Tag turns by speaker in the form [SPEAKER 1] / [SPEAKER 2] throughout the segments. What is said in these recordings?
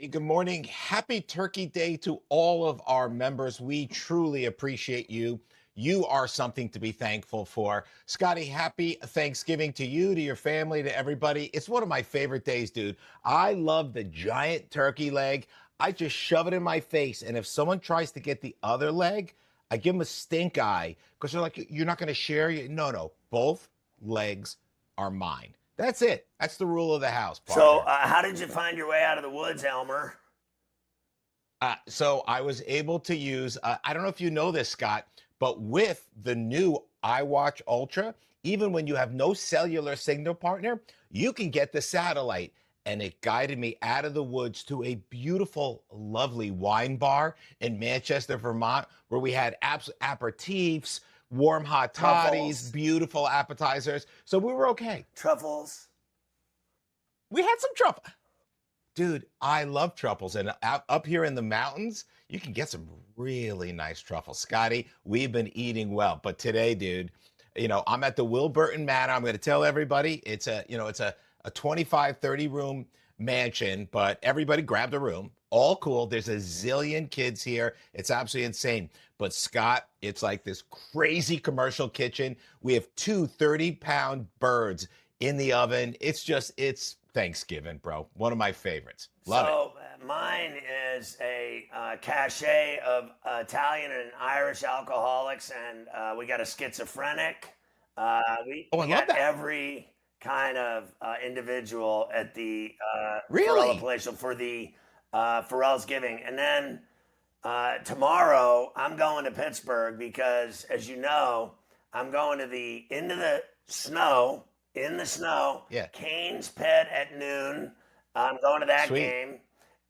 [SPEAKER 1] Hey, good morning. Happy Turkey Day to all of our members. We truly appreciate you. You are something to be thankful for. Scotty, happy Thanksgiving to you, to your family, to everybody. It's one of my favorite days, dude. I love the giant turkey leg. I just shove it in my face. And if someone tries to get the other leg, I give them a stink eye because they're like, you're not going to share? No, no. Both legs are mine. That's it. That's the rule of the house,
[SPEAKER 2] So,
[SPEAKER 1] partner.
[SPEAKER 2] how did you find your way out of the woods, Elmer?
[SPEAKER 1] So I was able to use, I don't know if you know this, Scott, but with the new iWatch Ultra, even when you have no cellular signal partner, you can get the satellite. And it guided me out of the woods to a beautiful, lovely wine bar in Manchester, Vermont, where we had aperitifs, warm hot toddies,
[SPEAKER 2] Truffles.
[SPEAKER 1] beautiful appetizers. So we were okay.
[SPEAKER 2] Truffles.
[SPEAKER 1] We had some truffle. Dude, I love truffles. And up here in the mountains, you can get some really nice truffles. Scotty, we've been eating well. But today, dude, I'm at the Wilburton Manor. I'm going to tell everybody it's a 25, 30 room mansion, but everybody grabbed a room. All cool. There's a zillion kids here. It's absolutely insane. But Scott, it's like this crazy commercial kitchen. We have two 30-pound birds in the oven. It's Thanksgiving, bro. One of my favorites. Love it.
[SPEAKER 2] So, mine is a cachet of Italian and Irish alcoholics, and we got a schizophrenic.
[SPEAKER 1] Oh,
[SPEAKER 2] We
[SPEAKER 1] I love
[SPEAKER 2] got
[SPEAKER 1] that.
[SPEAKER 2] every kind of individual at the Ferrall
[SPEAKER 1] Really?
[SPEAKER 2] palatial for the Ferrall's giving. And then tomorrow, I'm going to Pittsburgh because, as you know, I'm going to the into the snow in the snow.
[SPEAKER 1] Yeah.
[SPEAKER 2] Canes Pit at noon. I'm going to that
[SPEAKER 1] Sweet.
[SPEAKER 2] game,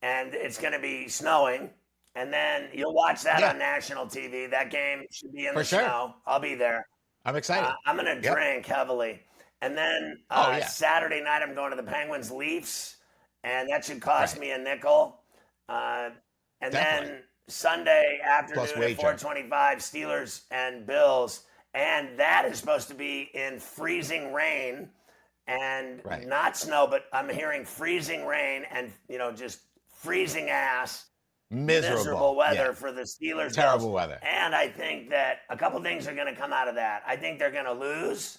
[SPEAKER 2] and it's going to be snowing. And then you'll watch that
[SPEAKER 1] Yeah,
[SPEAKER 2] on national TV. That game should be in
[SPEAKER 1] for
[SPEAKER 2] the
[SPEAKER 1] sure.
[SPEAKER 2] snow. I'll be there.
[SPEAKER 1] I'm excited.
[SPEAKER 2] I'm going to
[SPEAKER 1] Yep.
[SPEAKER 2] drink heavily. And then
[SPEAKER 1] Oh, yeah.
[SPEAKER 2] Saturday night, I'm going to the Penguins Leafs, and that should cost
[SPEAKER 1] Right.
[SPEAKER 2] me a nickel. Uh, and
[SPEAKER 1] Definitely.
[SPEAKER 2] then Sunday
[SPEAKER 1] Plus
[SPEAKER 2] afternoon at
[SPEAKER 1] wager.
[SPEAKER 2] 4:25, Steelers and Bills, and that is supposed to be in freezing rain and
[SPEAKER 1] Right.
[SPEAKER 2] not snow, but I'm hearing freezing rain and just freezing ass, miserable
[SPEAKER 1] Miserable.
[SPEAKER 2] weather
[SPEAKER 1] Yeah.
[SPEAKER 2] for the Steelers Bills.
[SPEAKER 1] Terrible weather.
[SPEAKER 2] And I think that a couple things are going to come out of that. I think they're going to lose.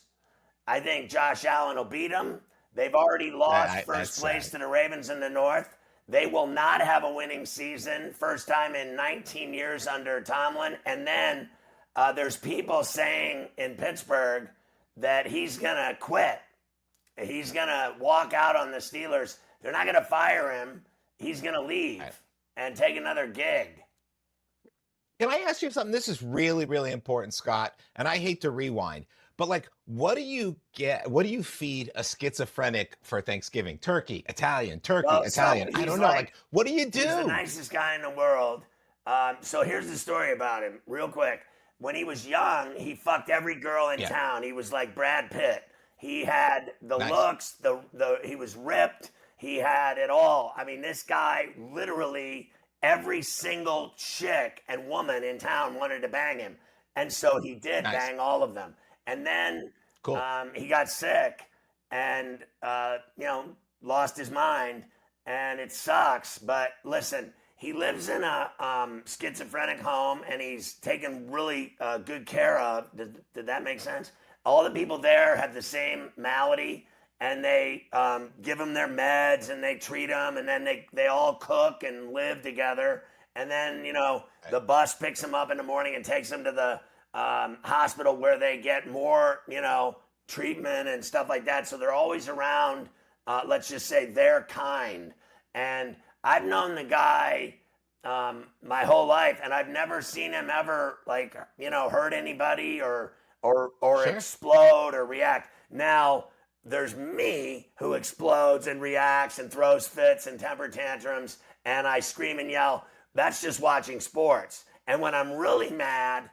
[SPEAKER 2] I think Josh Allen will beat them. They've already lost
[SPEAKER 1] That's
[SPEAKER 2] first place
[SPEAKER 1] sad.
[SPEAKER 2] to the Ravens in the North. They will not have a winning season, first time in 19 years under Tomlin. And then there's people saying in Pittsburgh that he's going to quit. He's going to walk out on the Steelers. They're not going to fire him. He's going to leave
[SPEAKER 1] Right.
[SPEAKER 2] and take another gig.
[SPEAKER 1] Can I ask you something? This is really, really important, Scott. And I hate to rewind, but like, what do you get? What do you feed a schizophrenic for Thanksgiving? Turkey, Italian, turkey,
[SPEAKER 2] Well, so
[SPEAKER 1] Italian. I
[SPEAKER 2] he's
[SPEAKER 1] don't know.
[SPEAKER 2] like,
[SPEAKER 1] Like, what do you
[SPEAKER 2] he's the
[SPEAKER 1] do?
[SPEAKER 2] nicest guy in the world. So here's the story about him, real quick. When he was young, he fucked every girl in
[SPEAKER 1] Yeah.
[SPEAKER 2] town. He was like Brad Pitt. He had the
[SPEAKER 1] Nice.
[SPEAKER 2] looks, the he was ripped. He had it all. I mean, this guy literally every single chick and woman in town wanted to bang him, and so he did
[SPEAKER 1] Nice.
[SPEAKER 2] bang all of them. And then
[SPEAKER 1] Cool.
[SPEAKER 2] he got sick and lost his mind, and it sucks. But listen, he lives in a schizophrenic home, and he's taken really good care of. Did that make sense? All the people there have the same malady, and they give him their meds, and they treat them, and then they all cook and live together. And then the bus picks him up in the morning and takes him to the hospital where they get more treatment and stuff like that. So they're always around. Let's just say their kind. And I've known the guy my whole life, and I've never seen him ever hurt anybody or
[SPEAKER 1] Sure.
[SPEAKER 2] explode or react. Now there's me who explodes and reacts and throws fits and temper tantrums, and I scream and yell. That's just watching sports. And when I'm really mad,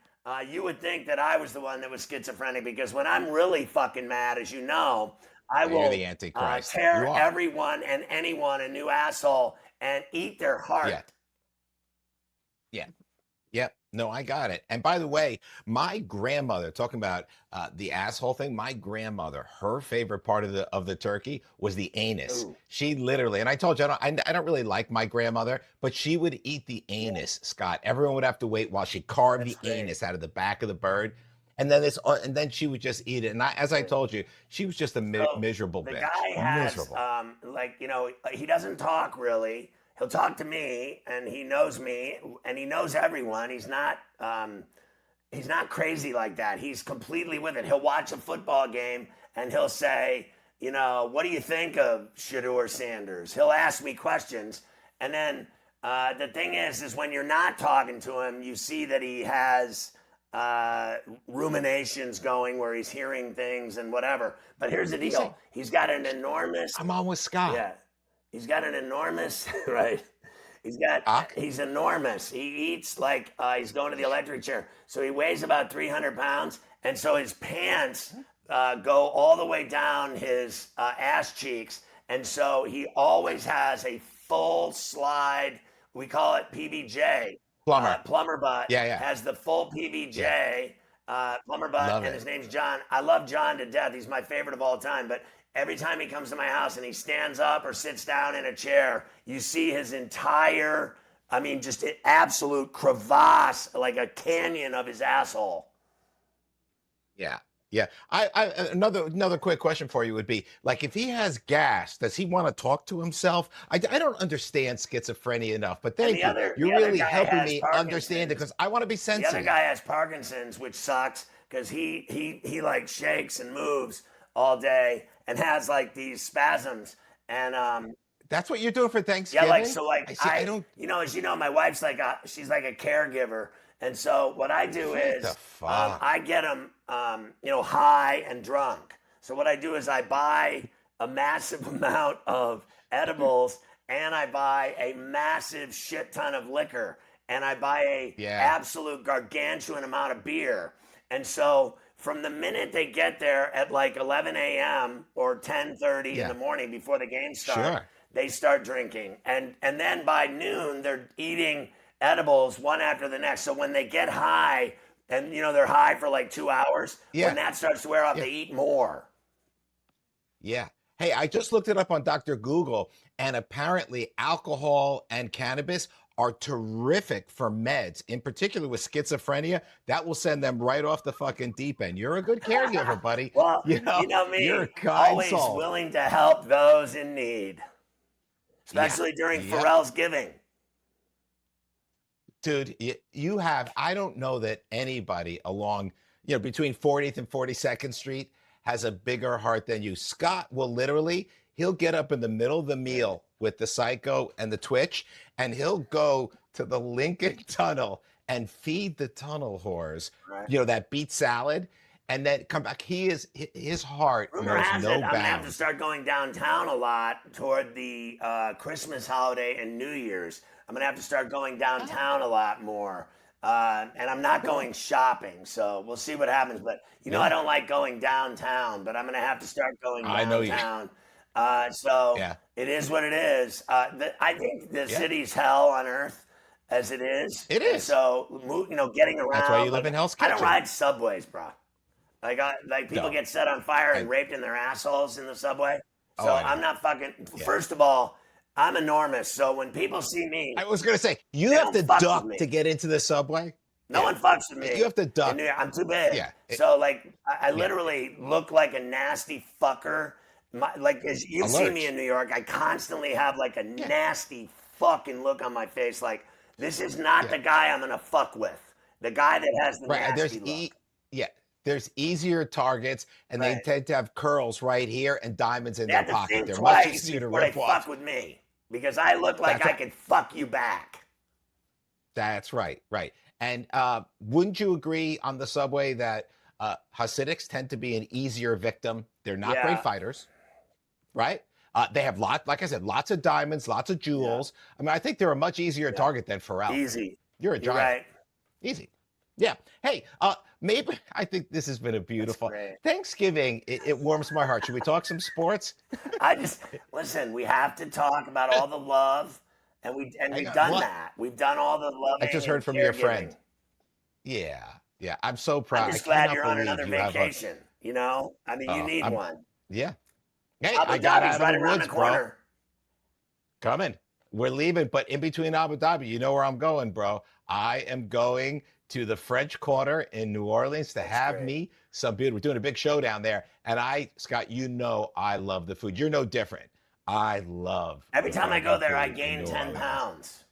[SPEAKER 2] you would think that I was the one that was schizophrenic, because when I'm really fucking mad, as you know, I
[SPEAKER 1] You're
[SPEAKER 2] will
[SPEAKER 1] the Antichrist.
[SPEAKER 2] tear
[SPEAKER 1] You are.
[SPEAKER 2] everyone and anyone a new asshole and eat their heart.
[SPEAKER 1] Yeah. Yeah. Yep. No, I got it. And by the way, my grandmother, talking about the asshole thing, my grandmother, her favorite part of the turkey was the anus.
[SPEAKER 2] Ooh,
[SPEAKER 1] She literally, and I told you, I don't really like my grandmother, but she would eat the
[SPEAKER 2] yeah,
[SPEAKER 1] anus, Scott. Everyone would have to wait while she carved
[SPEAKER 2] that's
[SPEAKER 1] the
[SPEAKER 2] great.
[SPEAKER 1] anus out of the back of the bird. And then she would just eat it. And as I
[SPEAKER 2] Right.
[SPEAKER 1] told you, she was just a
[SPEAKER 2] So
[SPEAKER 1] miserable
[SPEAKER 2] the
[SPEAKER 1] bitch.
[SPEAKER 2] guy has,
[SPEAKER 1] Miserable.
[SPEAKER 2] like, he doesn't talk really. He'll talk to me, and he knows me, and he knows everyone. He's not crazy like that. He's completely with it. He'll watch a football game, and he'll say, what do you think of Shador Sanders? He'll ask me questions, and then the thing is when you're not talking to him, you see that he has uh, ruminations going where he's hearing things and whatever. But here's the
[SPEAKER 1] You say,
[SPEAKER 2] deal: he's got an enormous,
[SPEAKER 1] I'm on with Scott.
[SPEAKER 2] yeah, he's got an enormous right.
[SPEAKER 1] Doc?
[SPEAKER 2] He's enormous. He eats like he's going to the electric chair. So he weighs about 300 pounds, and so his pants go all the way down his ass cheeks, and so he always has a full slide. We call it PBJ.
[SPEAKER 1] Plumber.
[SPEAKER 2] Plumber butt
[SPEAKER 1] Yeah, yeah,
[SPEAKER 2] has the full
[SPEAKER 1] yeah.
[SPEAKER 2] PBJ. Plumber butt,
[SPEAKER 1] Love
[SPEAKER 2] and
[SPEAKER 1] it.
[SPEAKER 2] his name's John. I love John to death. He's my favorite of all time. But every time he comes to my house and he stands up or sits down in a chair, you see his entire, I mean, just an absolute crevasse, like a canyon of his asshole.
[SPEAKER 1] Yeah. Yeah. Another quick question for you would be like if he has gas, does he want to talk to himself? I don't understand schizophrenia enough, but
[SPEAKER 2] And
[SPEAKER 1] thank you. You're
[SPEAKER 2] the other
[SPEAKER 1] really
[SPEAKER 2] guy
[SPEAKER 1] helping
[SPEAKER 2] has
[SPEAKER 1] me understand it
[SPEAKER 2] Parkinson's.
[SPEAKER 1] because I want to be
[SPEAKER 2] The other guy
[SPEAKER 1] sensitive.
[SPEAKER 2] has Parkinson's, which sucks because he like shakes and moves all day and has like these spasms. And
[SPEAKER 1] That's what you're doing for
[SPEAKER 2] yeah, like
[SPEAKER 1] Thanksgiving?
[SPEAKER 2] so, like
[SPEAKER 1] I see. I don't.
[SPEAKER 2] as you know, my wife's like she's like a caregiver, and so what I do
[SPEAKER 1] What the
[SPEAKER 2] is
[SPEAKER 1] fuck?
[SPEAKER 2] I get them, high and drunk. So what I do is I buy a massive amount of edibles, and I buy a massive shit ton of liquor, and I buy a
[SPEAKER 1] Yeah.
[SPEAKER 2] absolute gargantuan amount of beer, and so. From the minute they get there at like 11 a.m. or 10:30 in the
[SPEAKER 1] Yeah.
[SPEAKER 2] morning before the game start,
[SPEAKER 1] Sure.
[SPEAKER 2] they start drinking, and then by noon they're eating edibles one after the next. So when they get high, and they're high for like 2 hours, when
[SPEAKER 1] Yeah.
[SPEAKER 2] that starts to wear off,
[SPEAKER 1] Yeah.
[SPEAKER 2] they eat more.
[SPEAKER 1] Yeah. Hey, I just looked it up on Dr. Google, and apparently alcohol and cannabis are terrific for meds, in particular with schizophrenia. That will send them right off the fucking deep end. You're a good caregiver, buddy.
[SPEAKER 2] Well,
[SPEAKER 1] You
[SPEAKER 2] you
[SPEAKER 1] know,
[SPEAKER 2] know
[SPEAKER 1] you're a
[SPEAKER 2] me,
[SPEAKER 1] kind
[SPEAKER 2] always
[SPEAKER 1] soul.
[SPEAKER 2] willing to help those in need,
[SPEAKER 1] Yeah.
[SPEAKER 2] especially during
[SPEAKER 1] Yep.
[SPEAKER 2] Ferrall's giving.
[SPEAKER 1] Dude, you have, I don't know that anybody along, between 40th and 42nd Street has a bigger heart than you. Scott will literally, he'll get up in the middle of the
[SPEAKER 2] Right,
[SPEAKER 1] meal with the psycho and the twitch, and he'll go to the Lincoln Tunnel and feed the tunnel whores,
[SPEAKER 2] right.
[SPEAKER 1] that beet salad, and then come back. His heart
[SPEAKER 2] Rumor
[SPEAKER 1] knows
[SPEAKER 2] has it
[SPEAKER 1] no
[SPEAKER 2] I'm gonna have to
[SPEAKER 1] bounds.
[SPEAKER 2] start going downtown a lot toward the Christmas holiday and New Year's. I'm gonna have to start going
[SPEAKER 1] Oh,
[SPEAKER 2] downtown a lot more, and I'm not
[SPEAKER 1] cool.
[SPEAKER 2] going shopping. So we'll see what happens. But I
[SPEAKER 1] Yeah,
[SPEAKER 2] don't like going downtown, but I'm gonna have to start going
[SPEAKER 1] I know you.
[SPEAKER 2] downtown. So
[SPEAKER 1] Yeah,
[SPEAKER 2] it is what it is. I think the
[SPEAKER 1] yeah,
[SPEAKER 2] city's hell on earth as it is,
[SPEAKER 1] it
[SPEAKER 2] and
[SPEAKER 1] is.
[SPEAKER 2] so getting
[SPEAKER 1] That's why you
[SPEAKER 2] around
[SPEAKER 1] live
[SPEAKER 2] like
[SPEAKER 1] in Hell's
[SPEAKER 2] I don't
[SPEAKER 1] Kitchen.
[SPEAKER 2] ride subways, bro. Like people
[SPEAKER 1] No,
[SPEAKER 2] get set on fire and
[SPEAKER 1] I,
[SPEAKER 2] raped in their assholes in the subway.
[SPEAKER 1] oh,
[SPEAKER 2] So
[SPEAKER 1] I
[SPEAKER 2] I'm
[SPEAKER 1] know.
[SPEAKER 2] not fucking.
[SPEAKER 1] Yeah.
[SPEAKER 2] First of all, I'm enormous. So when people see me,
[SPEAKER 1] I was gonna say you
[SPEAKER 2] they
[SPEAKER 1] have
[SPEAKER 2] don't
[SPEAKER 1] to
[SPEAKER 2] fuck with
[SPEAKER 1] duck to
[SPEAKER 2] me.
[SPEAKER 1] get into the subway.
[SPEAKER 2] No
[SPEAKER 1] Yeah,
[SPEAKER 2] one fucks with
[SPEAKER 1] you
[SPEAKER 2] me
[SPEAKER 1] have to
[SPEAKER 2] in
[SPEAKER 1] duck.
[SPEAKER 2] New York. I'm too big.
[SPEAKER 1] Yeah,
[SPEAKER 2] So like I
[SPEAKER 1] yeah.
[SPEAKER 2] literally look like a nasty fucker. Like as you see me
[SPEAKER 1] Alert.
[SPEAKER 2] in New York, I constantly have like a
[SPEAKER 1] Yeah,
[SPEAKER 2] nasty fucking look on my face. Like this is not
[SPEAKER 1] yeah.
[SPEAKER 2] the guy I'm gonna fuck with. The guy that has the
[SPEAKER 1] Right.
[SPEAKER 2] nasty look.
[SPEAKER 1] Yeah. There's easier targets, and they
[SPEAKER 2] Right.
[SPEAKER 1] tend to have curls right here and diamonds in
[SPEAKER 2] They
[SPEAKER 1] their
[SPEAKER 2] have to
[SPEAKER 1] pocket.
[SPEAKER 2] think
[SPEAKER 1] They're much
[SPEAKER 2] twice
[SPEAKER 1] easier to
[SPEAKER 2] before they
[SPEAKER 1] rip
[SPEAKER 2] fuck
[SPEAKER 1] off.
[SPEAKER 2] with me because I look like
[SPEAKER 1] That's
[SPEAKER 2] I
[SPEAKER 1] right.
[SPEAKER 2] could fuck you back.
[SPEAKER 1] That's right. Right. And wouldn't you agree on the subway that Hasidics tend to be an easier victim? They're not great
[SPEAKER 2] Yeah,
[SPEAKER 1] fighters, right? They have like I said, lots of diamonds, lots of
[SPEAKER 2] yeah,
[SPEAKER 1] jewels. I mean, I think they're a much easier
[SPEAKER 2] yeah.
[SPEAKER 1] target than Pharrell.
[SPEAKER 2] Easy.
[SPEAKER 1] You're a
[SPEAKER 2] You're
[SPEAKER 1] giant.
[SPEAKER 2] right.
[SPEAKER 1] Easy. Yeah. Hey, maybe I think this has been a
[SPEAKER 2] That's
[SPEAKER 1] beautiful
[SPEAKER 2] great.
[SPEAKER 1] Thanksgiving. It warms my heart. Should we talk some sports?
[SPEAKER 2] I just listen. We have to talk about all the love, and
[SPEAKER 1] I
[SPEAKER 2] we've
[SPEAKER 1] got
[SPEAKER 2] done
[SPEAKER 1] what?
[SPEAKER 2] that. We've done all the
[SPEAKER 1] I
[SPEAKER 2] loving
[SPEAKER 1] just
[SPEAKER 2] and
[SPEAKER 1] heard from your
[SPEAKER 2] caregiving.
[SPEAKER 1] friend. Yeah, yeah. I'm so
[SPEAKER 2] I'm
[SPEAKER 1] proud. I
[SPEAKER 2] just glad
[SPEAKER 1] cannot
[SPEAKER 2] you're on
[SPEAKER 1] believe
[SPEAKER 2] another
[SPEAKER 1] you have a.
[SPEAKER 2] vacation. You know, I mean, you need
[SPEAKER 1] I'm.
[SPEAKER 2] one.
[SPEAKER 1] Yeah. Hey,
[SPEAKER 2] Abu
[SPEAKER 1] I got
[SPEAKER 2] Dhabi's
[SPEAKER 1] out of the
[SPEAKER 2] right around the
[SPEAKER 1] woods, bro.
[SPEAKER 2] corner.
[SPEAKER 1] Coming. We're leaving, but in between Abu Dhabi, you know where I'm going, bro. I am going to the French Quarter in New Orleans to
[SPEAKER 2] That's
[SPEAKER 1] have
[SPEAKER 2] great.
[SPEAKER 1] me some beauty. We're doing a big show down there. And Scott, you know I love the food. You're no different. I love
[SPEAKER 2] Every
[SPEAKER 1] the
[SPEAKER 2] time I go
[SPEAKER 1] fucking
[SPEAKER 2] there, I
[SPEAKER 1] food in
[SPEAKER 2] gain
[SPEAKER 1] New
[SPEAKER 2] 10
[SPEAKER 1] Orleans.
[SPEAKER 2] pounds.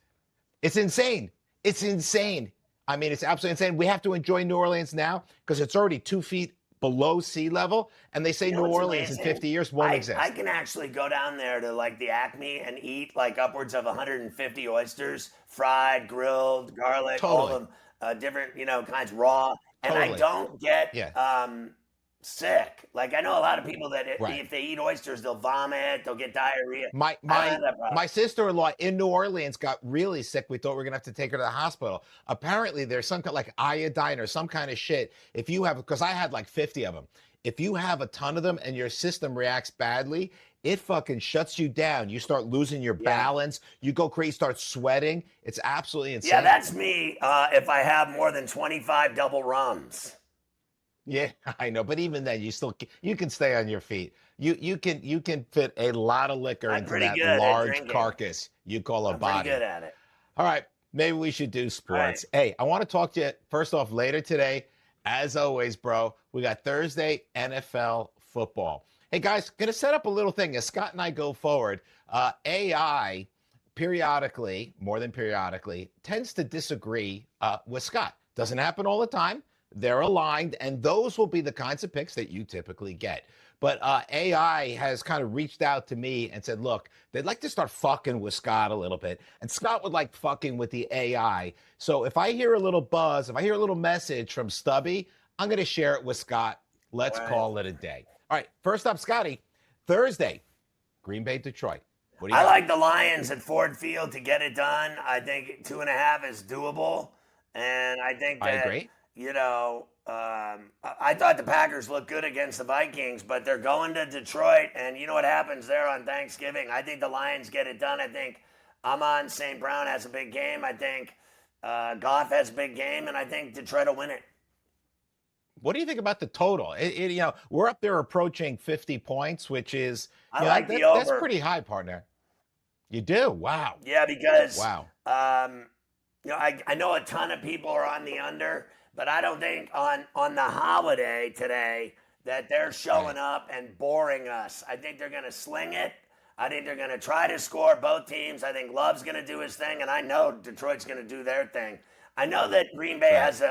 [SPEAKER 1] It's insane. It's insane. I mean, it's absolutely insane. We have to enjoy New Orleans now because it's already 2 feet below sea level. And they say
[SPEAKER 2] You know
[SPEAKER 1] New
[SPEAKER 2] what's
[SPEAKER 1] Orleans in
[SPEAKER 2] amazing?
[SPEAKER 1] 50 years won't
[SPEAKER 2] I
[SPEAKER 1] exist.
[SPEAKER 2] can actually go down there to like the Acme and eat like upwards of 150 oysters, fried, grilled, garlic, all
[SPEAKER 1] Totally.
[SPEAKER 2] of them, different, kinds raw. And I
[SPEAKER 1] Totally.
[SPEAKER 2] don't get
[SPEAKER 1] Yeah.
[SPEAKER 2] sick. Like I know a lot of people that
[SPEAKER 1] Right.
[SPEAKER 2] if they eat oysters, they'll vomit, they'll get diarrhea.
[SPEAKER 1] My
[SPEAKER 2] I don't
[SPEAKER 1] my
[SPEAKER 2] have that problem.
[SPEAKER 1] my sister-in-law in New Orleans got really sick. We thought we were gonna have to take her to the hospital. Apparently, there's some kind like iodine or some kind of shit. If you have, because I had like 50 of them. If you have a ton of them and your system reacts badly, it fucking shuts you down. You start losing your
[SPEAKER 2] Yeah.
[SPEAKER 1] balance. You go crazy, start sweating. It's absolutely
[SPEAKER 2] Yeah,
[SPEAKER 1] insane.
[SPEAKER 2] that's me if I have more than 25 double rums.
[SPEAKER 1] Yeah, I know, but even then, you can stay on your feet. You can fit a lot of liquor
[SPEAKER 2] I'm
[SPEAKER 1] into
[SPEAKER 2] pretty
[SPEAKER 1] that
[SPEAKER 2] good at
[SPEAKER 1] large
[SPEAKER 2] drinking.
[SPEAKER 1] carcass you call a
[SPEAKER 2] I'm pretty good
[SPEAKER 1] body.
[SPEAKER 2] at it.
[SPEAKER 1] All right, maybe we should do
[SPEAKER 2] All right.
[SPEAKER 1] sports. Hey, I want to talk to you first off later today. As always, bro, we got Thursday NFL football. Hey guys, gonna set up a little thing as Scott and I go forward. AI periodically, more than periodically, tends to disagree with Scott. Doesn't happen all the time. They're aligned, and those will be the kinds of picks that you typically get. But AI has kind of reached out to me and said, look, they'd like to start fucking with Scott a little bit. And Scott would like fucking with the AI. So if I hear a little buzz, if I hear a little message from Stubby, I'm going to share it with Scott. Let's
[SPEAKER 2] All right.
[SPEAKER 1] call it a day. All right, first up, Scotty, Thursday, Green Bay, Detroit. What do you
[SPEAKER 2] I
[SPEAKER 1] got?
[SPEAKER 2] like the Lions at Ford Field to get it done. I think 2.5 is doable. And I think
[SPEAKER 1] I
[SPEAKER 2] that,
[SPEAKER 1] agree.
[SPEAKER 2] I thought the Packers looked good against the Vikings, but they're going to Detroit. And you know what happens there on Thanksgiving? I think the Lions get it done. I think Amon St. Brown has a big game. I think Goff has a big game. And I think Detroit will win it.
[SPEAKER 1] What do you think about the total? We're up there approaching 50 points, which is,
[SPEAKER 2] I like the
[SPEAKER 1] that's
[SPEAKER 2] over.
[SPEAKER 1] pretty high, partner. You do? Wow.
[SPEAKER 2] Yeah, because
[SPEAKER 1] Wow.
[SPEAKER 2] I know a ton of people are on the under, but I don't think on the holiday today that they're showing
[SPEAKER 1] Right.
[SPEAKER 2] up and boring us. I think they're going to sling it. I think they're going to try to score both teams. I think Love's going to do his thing, and I know Detroit's going to do their thing. I know that Green Bay
[SPEAKER 1] Right.
[SPEAKER 2] has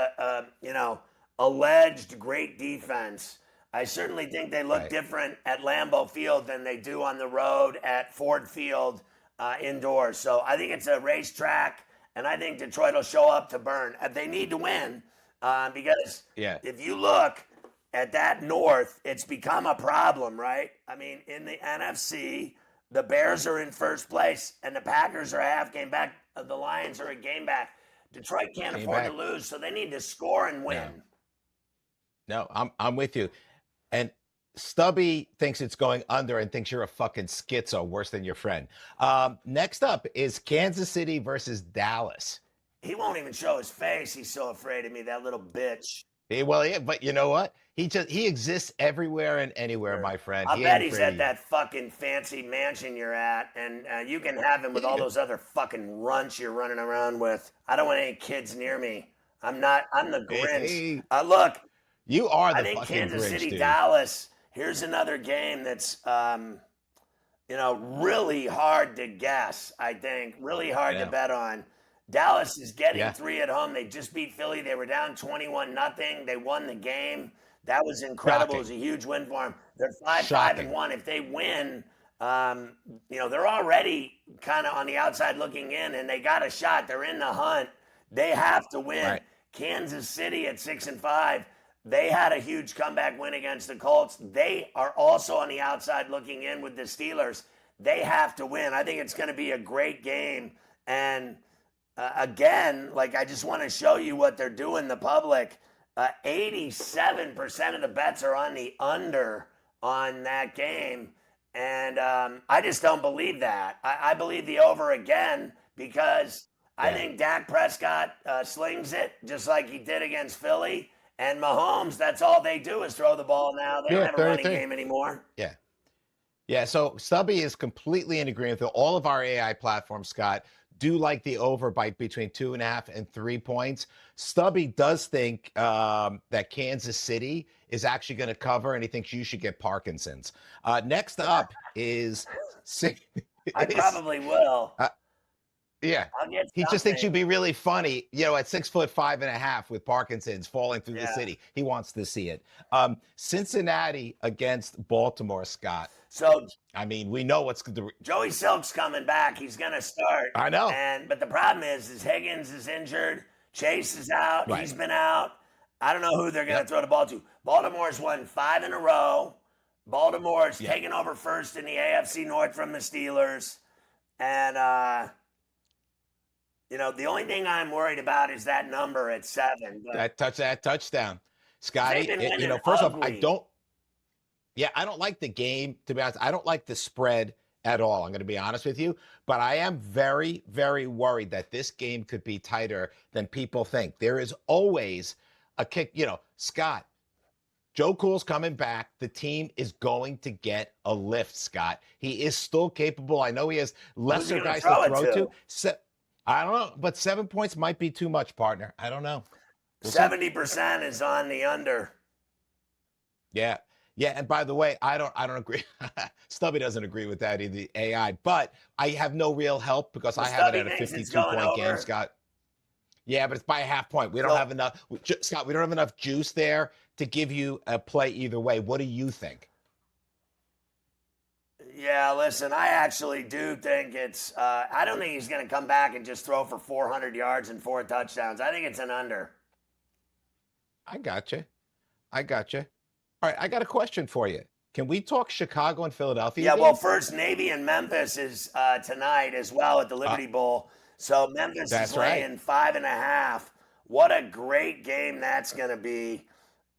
[SPEAKER 2] alleged great defense. I certainly think they look
[SPEAKER 1] Right.
[SPEAKER 2] different at Lambeau Field than they do on the road at Ford Field indoors. So I think it's a racetrack, and I think Detroit will show up to burn. They need to win because
[SPEAKER 1] Yeah.
[SPEAKER 2] if you look at that North, it's become a problem, right? I mean, in the NFC, the Bears are in first place, and the Packers are a half game back. The Lions are a game back. Detroit can't
[SPEAKER 1] Came
[SPEAKER 2] afford to
[SPEAKER 1] back.
[SPEAKER 2] lose, so they need to score and
[SPEAKER 1] No.
[SPEAKER 2] win.
[SPEAKER 1] No, I'm with you. And Stubby thinks it's going under and thinks you're a fucking schizo, worse than your friend. Next up is Kansas City versus Dallas.
[SPEAKER 2] He won't even show his face. He's so afraid of me, that little bitch.
[SPEAKER 1] Well, yeah, but you know what? He exists everywhere and anywhere,
[SPEAKER 2] Sure.
[SPEAKER 1] my friend.
[SPEAKER 2] I
[SPEAKER 1] He
[SPEAKER 2] bet
[SPEAKER 1] ain't
[SPEAKER 2] he's
[SPEAKER 1] afraid of
[SPEAKER 2] at
[SPEAKER 1] you.
[SPEAKER 2] that fucking fancy mansion you're at, and you can have him with all
[SPEAKER 1] Yeah.
[SPEAKER 2] those other fucking runts you're running around with. I don't want any kids near me. I'm not. I'm the Grinch.
[SPEAKER 1] Hey,
[SPEAKER 2] Look,
[SPEAKER 1] you are
[SPEAKER 2] I
[SPEAKER 1] the
[SPEAKER 2] think
[SPEAKER 1] fucking
[SPEAKER 2] Kansas
[SPEAKER 1] Grinch,
[SPEAKER 2] City,
[SPEAKER 1] dude.
[SPEAKER 2] Dallas. Here's another game that's really hard to guess. I think really
[SPEAKER 1] I
[SPEAKER 2] hard to
[SPEAKER 1] know.
[SPEAKER 2] bet on. Dallas is getting
[SPEAKER 1] Yeah.
[SPEAKER 2] 3 at home. They just beat Philly. They were down 21-0. They won the game. That was incredible. It was
[SPEAKER 1] Shocking.
[SPEAKER 2] a huge win for them. They're 5 and
[SPEAKER 1] Shocking.
[SPEAKER 2] 1. If they win, they're already kind of on the outside looking in, and they got a shot. They're in the hunt. They have to win.
[SPEAKER 1] Right.
[SPEAKER 2] Kansas City at 6 and 5. They had a huge comeback win against the Colts. They are also on the outside looking in with the Steelers. They have to win. I think it's going to be a great game. And again, like I just want to show you what they're doing, the public. 87% of the bets are on the under on that game. And I just don't believe that. I believe the over again because I
[SPEAKER 1] Yeah.
[SPEAKER 2] think Dak Prescott slings it just like he did against Philly. And Mahomes, that's all they do is throw the ball now. They don't
[SPEAKER 1] Yeah,
[SPEAKER 2] have a running
[SPEAKER 1] 33.
[SPEAKER 2] game anymore.
[SPEAKER 1] Yeah. Yeah, so Stubby is completely in agreement with all of our AI platforms, Scott. Do like the over by between 2.5 and 3 points. Stubby does think that Kansas City is actually going to cover, and he thinks you should get Parkinson's. Next up is
[SPEAKER 2] I
[SPEAKER 1] is
[SPEAKER 2] probably will.
[SPEAKER 1] uh, yeah.
[SPEAKER 2] I'll get
[SPEAKER 1] He just thinks
[SPEAKER 2] something.
[SPEAKER 1] you'd be really funny, at 6'5.5" with Parkinson's falling through the
[SPEAKER 2] Yeah.
[SPEAKER 1] city. He wants to see it. Cincinnati against Baltimore, Scott.
[SPEAKER 2] So
[SPEAKER 1] I mean, we know what's the.
[SPEAKER 2] Joey Silk's coming back. He's going to start.
[SPEAKER 1] I know.
[SPEAKER 2] But the problem is Higgins is injured. Chase is out.
[SPEAKER 1] Right.
[SPEAKER 2] He's been out. I don't know who they're going to
[SPEAKER 1] Yep.
[SPEAKER 2] throw the ball to. Baltimore's won 5 in a row. Baltimore's
[SPEAKER 1] Yeah.
[SPEAKER 2] taken over first in the AFC North from the Steelers. And, the only thing I'm worried about is that number at 7. But
[SPEAKER 1] That touchdown, Scotty.
[SPEAKER 2] they've been winning
[SPEAKER 1] First off,
[SPEAKER 2] ugly.
[SPEAKER 1] I don't like the game, to be honest. I don't like the spread at all. I'm going to be honest with you, but I am very, very worried that this game could be tighter than people think. There is always a kick. Scott, Joe Cool's coming back. The team is going to get a lift, Scott. He is still capable. I know he has lesser guys to throw to. I don't know, but 7 points might be too much, partner. I don't know.
[SPEAKER 2] 70% is on the under.
[SPEAKER 1] Yeah. Yeah, and by the way, I don't agree. Stubby doesn't agree with that either, the AI, but I have no real help because I have it at a 52-point game, Scott. Yeah, but it's by a half point. We don't have enough, Scott. We don't have enough juice there to give you a play either way. What do you think?
[SPEAKER 2] Yeah, listen, I actually do think I don't think he's going to come back and just throw for 400 yards and 4 touchdowns. I think it's an under.
[SPEAKER 1] I got you. All right, I got a question for you. Can we talk Chicago and Philadelphia?
[SPEAKER 2] Yeah, well, first, Navy and Memphis is tonight as well at the Liberty Bowl. So Memphis is laying 5.5. What a great game that's going to be.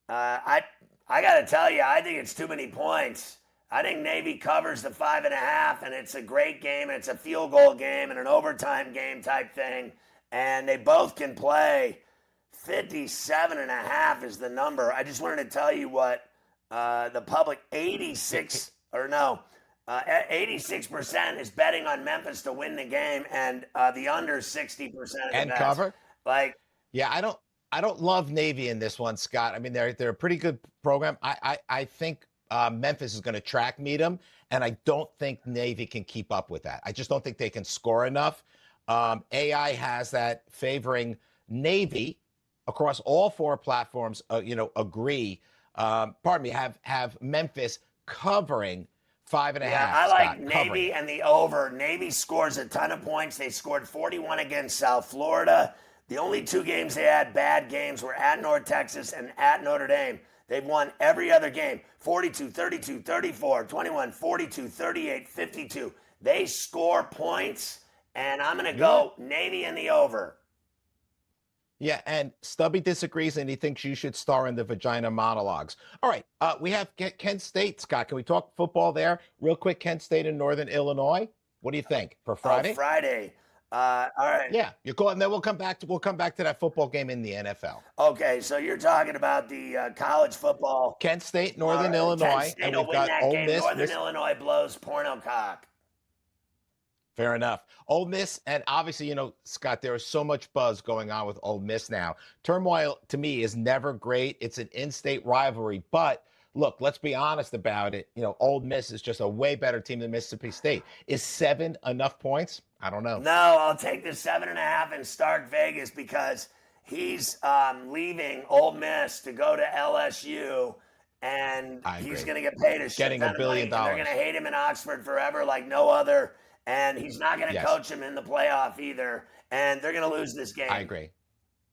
[SPEAKER 2] I got to tell you, I think it's too many points. I think Navy covers the 5.5, and it's a great game. And it's a field goal game and an overtime game type thing. And they both can play. 57.5 is the number. I just wanted to tell you what the public 86% is betting on Memphis to win the game, and the under 60%
[SPEAKER 1] and cover.
[SPEAKER 2] Yeah,
[SPEAKER 1] I don't love Navy in this one, Scott. I mean, they're a pretty good program. I think Memphis is going to track meet them, and I don't think Navy can keep up with that. I just don't think they can score enough. AI has that favoring Navy across all 4 platforms. Agree. Have Memphis covering 5.5.
[SPEAKER 2] Yeah, I like Navy
[SPEAKER 1] covering.
[SPEAKER 2] And the over. Navy scores a ton of points. They scored 41 against South Florida. The only 2 games they had bad games were at North Texas and at Notre Dame. They've won every other game. 42, 32, 34, 21, 42, 38, 52. They score points, and I'm going to go Navy and the over.
[SPEAKER 1] Yeah, and Stubby disagrees, and he thinks you should star in the vagina monologues. All right, we have Kent State, Scott. Can we talk football there real quick? Kent State in Northern Illinois. What do you think for Friday?
[SPEAKER 2] Friday. All right.
[SPEAKER 1] Yeah, you're cool, and then we'll come back to that football game in the NFL.
[SPEAKER 2] Okay, so you're talking about the college football.
[SPEAKER 1] Kent State, Northern Illinois,
[SPEAKER 2] Kent State
[SPEAKER 1] and
[SPEAKER 2] will
[SPEAKER 1] we've
[SPEAKER 2] win
[SPEAKER 1] got
[SPEAKER 2] that
[SPEAKER 1] Ole
[SPEAKER 2] game.
[SPEAKER 1] Miss.
[SPEAKER 2] Northern Illinois blows porno cock.
[SPEAKER 1] Fair enough. Ole Miss, and obviously, Scott, there is so much buzz going on with Ole Miss now. Turmoil, to me, is never great. It's an in-state rivalry. But, look, let's be honest about it. Ole Miss is just a way better team than Mississippi State. Is 7 enough points? I don't know.
[SPEAKER 2] No, I'll take the 7.5 in Stark Vegas because he's leaving Ole Miss to go to LSU. And he's going to get paid a shit ton of money. And they're going to hate him in Oxford forever like no other. And he's not going to coach him in the playoff either. And they're going to lose this game.
[SPEAKER 1] I agree.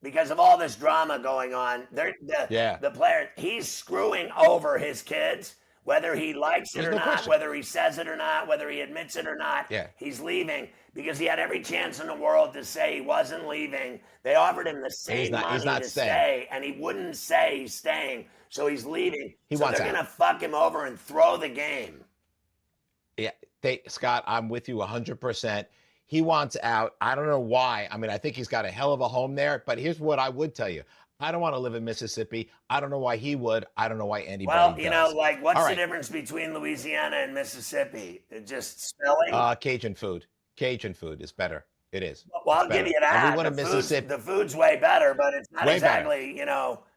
[SPEAKER 2] Because of all this drama going on. The player, he's screwing over his kids, whether he likes it or not, whether he says it or not, whether he admits it or not.
[SPEAKER 1] Yeah.
[SPEAKER 2] He's leaving because he had every chance in the world to say he wasn't leaving. They offered him the same money to stay, and he wouldn't say he's staying. So he's leaving. So they're going to fuck him over and throw the game.
[SPEAKER 1] Yeah. Scott, I'm with you 100%. He wants out. I don't know why. I mean, I think he's got a hell of a home there. But here's what I would tell you. I don't want to live in Mississippi. I don't know why he would. I don't know why anybody
[SPEAKER 2] Well,
[SPEAKER 1] does.
[SPEAKER 2] like,
[SPEAKER 1] All
[SPEAKER 2] what's the
[SPEAKER 1] right.
[SPEAKER 2] difference between Louisiana and Mississippi? Just spelling?
[SPEAKER 1] Cajun food. Cajun food is better. It is.
[SPEAKER 2] Well,
[SPEAKER 1] It's
[SPEAKER 2] I'll give
[SPEAKER 1] better.
[SPEAKER 2] you that.
[SPEAKER 1] Everyone in Mississippi,
[SPEAKER 2] The food's way better, but it's not
[SPEAKER 1] way better.
[SPEAKER 2] exactly,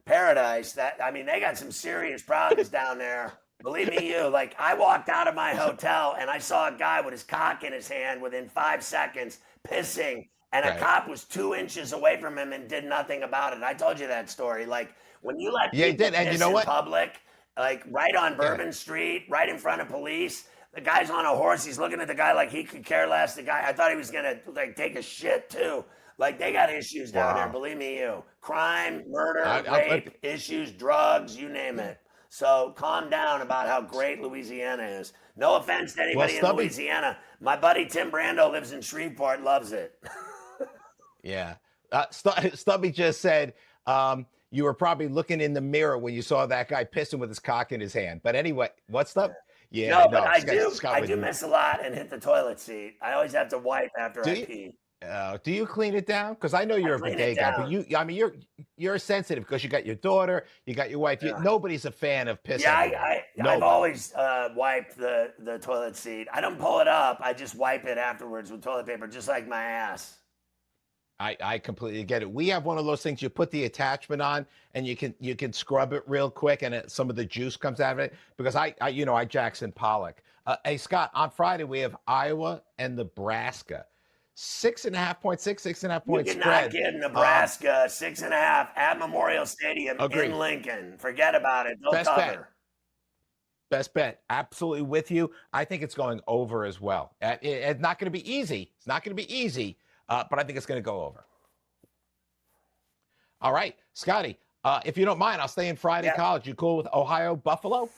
[SPEAKER 2] paradise. I mean, they got some serious problems down there. Believe me, like, I walked out of my hotel and I saw a guy with his cock in his hand within 5 seconds pissing, and a
[SPEAKER 1] Right.
[SPEAKER 2] cop was 2 inches away from him and did nothing about it. I told you that story. Like, when you let
[SPEAKER 1] Yeah, he
[SPEAKER 2] people
[SPEAKER 1] did. And you
[SPEAKER 2] piss
[SPEAKER 1] know
[SPEAKER 2] in
[SPEAKER 1] what?
[SPEAKER 2] public, like right on
[SPEAKER 1] Yeah.
[SPEAKER 2] Bourbon Street, right in front of police, the guy's on a horse. He's looking at the guy like he could care less. The guy, I thought he was gonna like take a shit too. Like, they got issues down there.
[SPEAKER 1] Wow.
[SPEAKER 2] Believe me, crime, murder,
[SPEAKER 1] I,
[SPEAKER 2] rape, issues, drugs, you name it. So calm down about how great Louisiana is. No offense to
[SPEAKER 1] well,
[SPEAKER 2] anybody in
[SPEAKER 1] Stubby.
[SPEAKER 2] Louisiana. My buddy Tim Brando lives in Shreveport, loves it.
[SPEAKER 1] Yeah. Stubby just said you were probably looking in the mirror when you saw that guy pissing with his cock in his hand. But anyway, what's up? Yeah,
[SPEAKER 2] No, but
[SPEAKER 1] no.
[SPEAKER 2] I do miss a lot and hit the toilet seat. I always have to wipe after
[SPEAKER 1] Do
[SPEAKER 2] I
[SPEAKER 1] you?
[SPEAKER 2] pee.
[SPEAKER 1] Do you clean it down? Because I know
[SPEAKER 2] I
[SPEAKER 1] you're a
[SPEAKER 2] clean it
[SPEAKER 1] bidet guy, but
[SPEAKER 2] down.
[SPEAKER 1] I mean, you're sensitive because you got your daughter, you got your wife.
[SPEAKER 2] Yeah.
[SPEAKER 1] Nobody's a fan of piss
[SPEAKER 2] Yeah,
[SPEAKER 1] everywhere.
[SPEAKER 2] I've
[SPEAKER 1] Nobody.
[SPEAKER 2] always wiped the toilet seat. I don't pull it up. I just wipe it afterwards with toilet paper, just like my ass.
[SPEAKER 1] I completely get it. We have one of those things you put the attachment on and you can scrub it real quick and some of the juice comes out of it because I Jackson Pollock. Hey Scott, on Friday we have Iowa and Nebraska. 6.5 point, 6.5
[SPEAKER 2] You
[SPEAKER 1] point
[SPEAKER 2] cannot
[SPEAKER 1] spread.
[SPEAKER 2] give Nebraska 6.5 at Memorial Stadium
[SPEAKER 1] Agree.
[SPEAKER 2] in Lincoln. Forget about it. They'll
[SPEAKER 1] Best bet.
[SPEAKER 2] cover.
[SPEAKER 1] Best bet. Absolutely with you. I think it's going over as well. It's not going to be easy. It's not going to be easy, but I think it's going to go over. All right, Scotty, if you don't mind, I'll stay in Friday
[SPEAKER 2] Yeah.
[SPEAKER 1] College. You cool with Ohio Buffalo?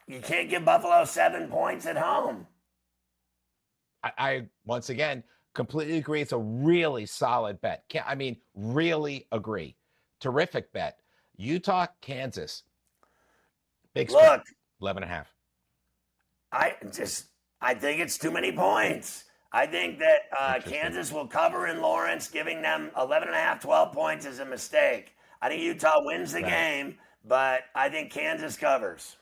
[SPEAKER 2] You can't give Buffalo 7 points at home.
[SPEAKER 1] I once again completely agree. It's a really solid bet. Really agree. Terrific bet. Utah, Kansas. Big spread.
[SPEAKER 2] Look,
[SPEAKER 1] 11.5.
[SPEAKER 2] I think it's too many points. I think that
[SPEAKER 1] Interesting.
[SPEAKER 2] Kansas will cover in Lawrence. Giving them 11.5, 12 points is a mistake. I think Utah wins the
[SPEAKER 1] Right.
[SPEAKER 2] game, but I think Kansas covers.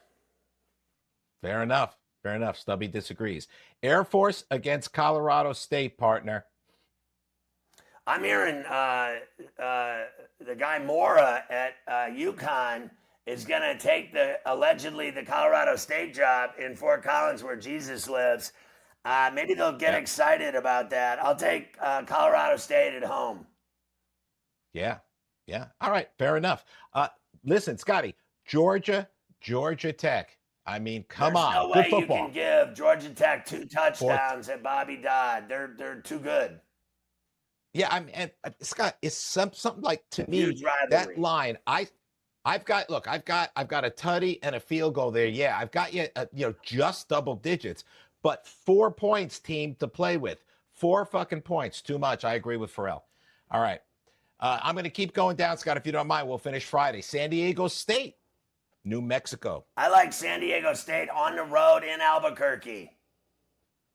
[SPEAKER 1] Fair enough. Fair enough. Stubby disagrees. Air Force against Colorado State, partner.
[SPEAKER 2] I'm hearing the guy Mora at Yukon is going to take allegedly the Colorado State job in Fort Collins where Jesus lives. Maybe they'll get excited about that. I'll take Colorado State at home.
[SPEAKER 1] Yeah. Yeah. All right. Fair enough. Listen, Scotty, Georgia Tech. I mean, come
[SPEAKER 2] There's
[SPEAKER 1] on.
[SPEAKER 2] no
[SPEAKER 1] Good
[SPEAKER 2] way
[SPEAKER 1] football.
[SPEAKER 2] you can give Georgia Tech 2 touchdowns at Bobby Dodd. They're too good.
[SPEAKER 1] Yeah, and Scott, it's something like to me
[SPEAKER 2] Huge rivalry.
[SPEAKER 1] that line. I've got a tutty and a field goal there. Yeah, I've got you just double digits, but 4 points team to play with. 4 fucking points, too much. I agree with Ferrall. All right, I'm going to keep going down, Scott. If you don't mind, we'll finish Friday. San Diego State, New Mexico.
[SPEAKER 2] I like San Diego State on the road in Albuquerque.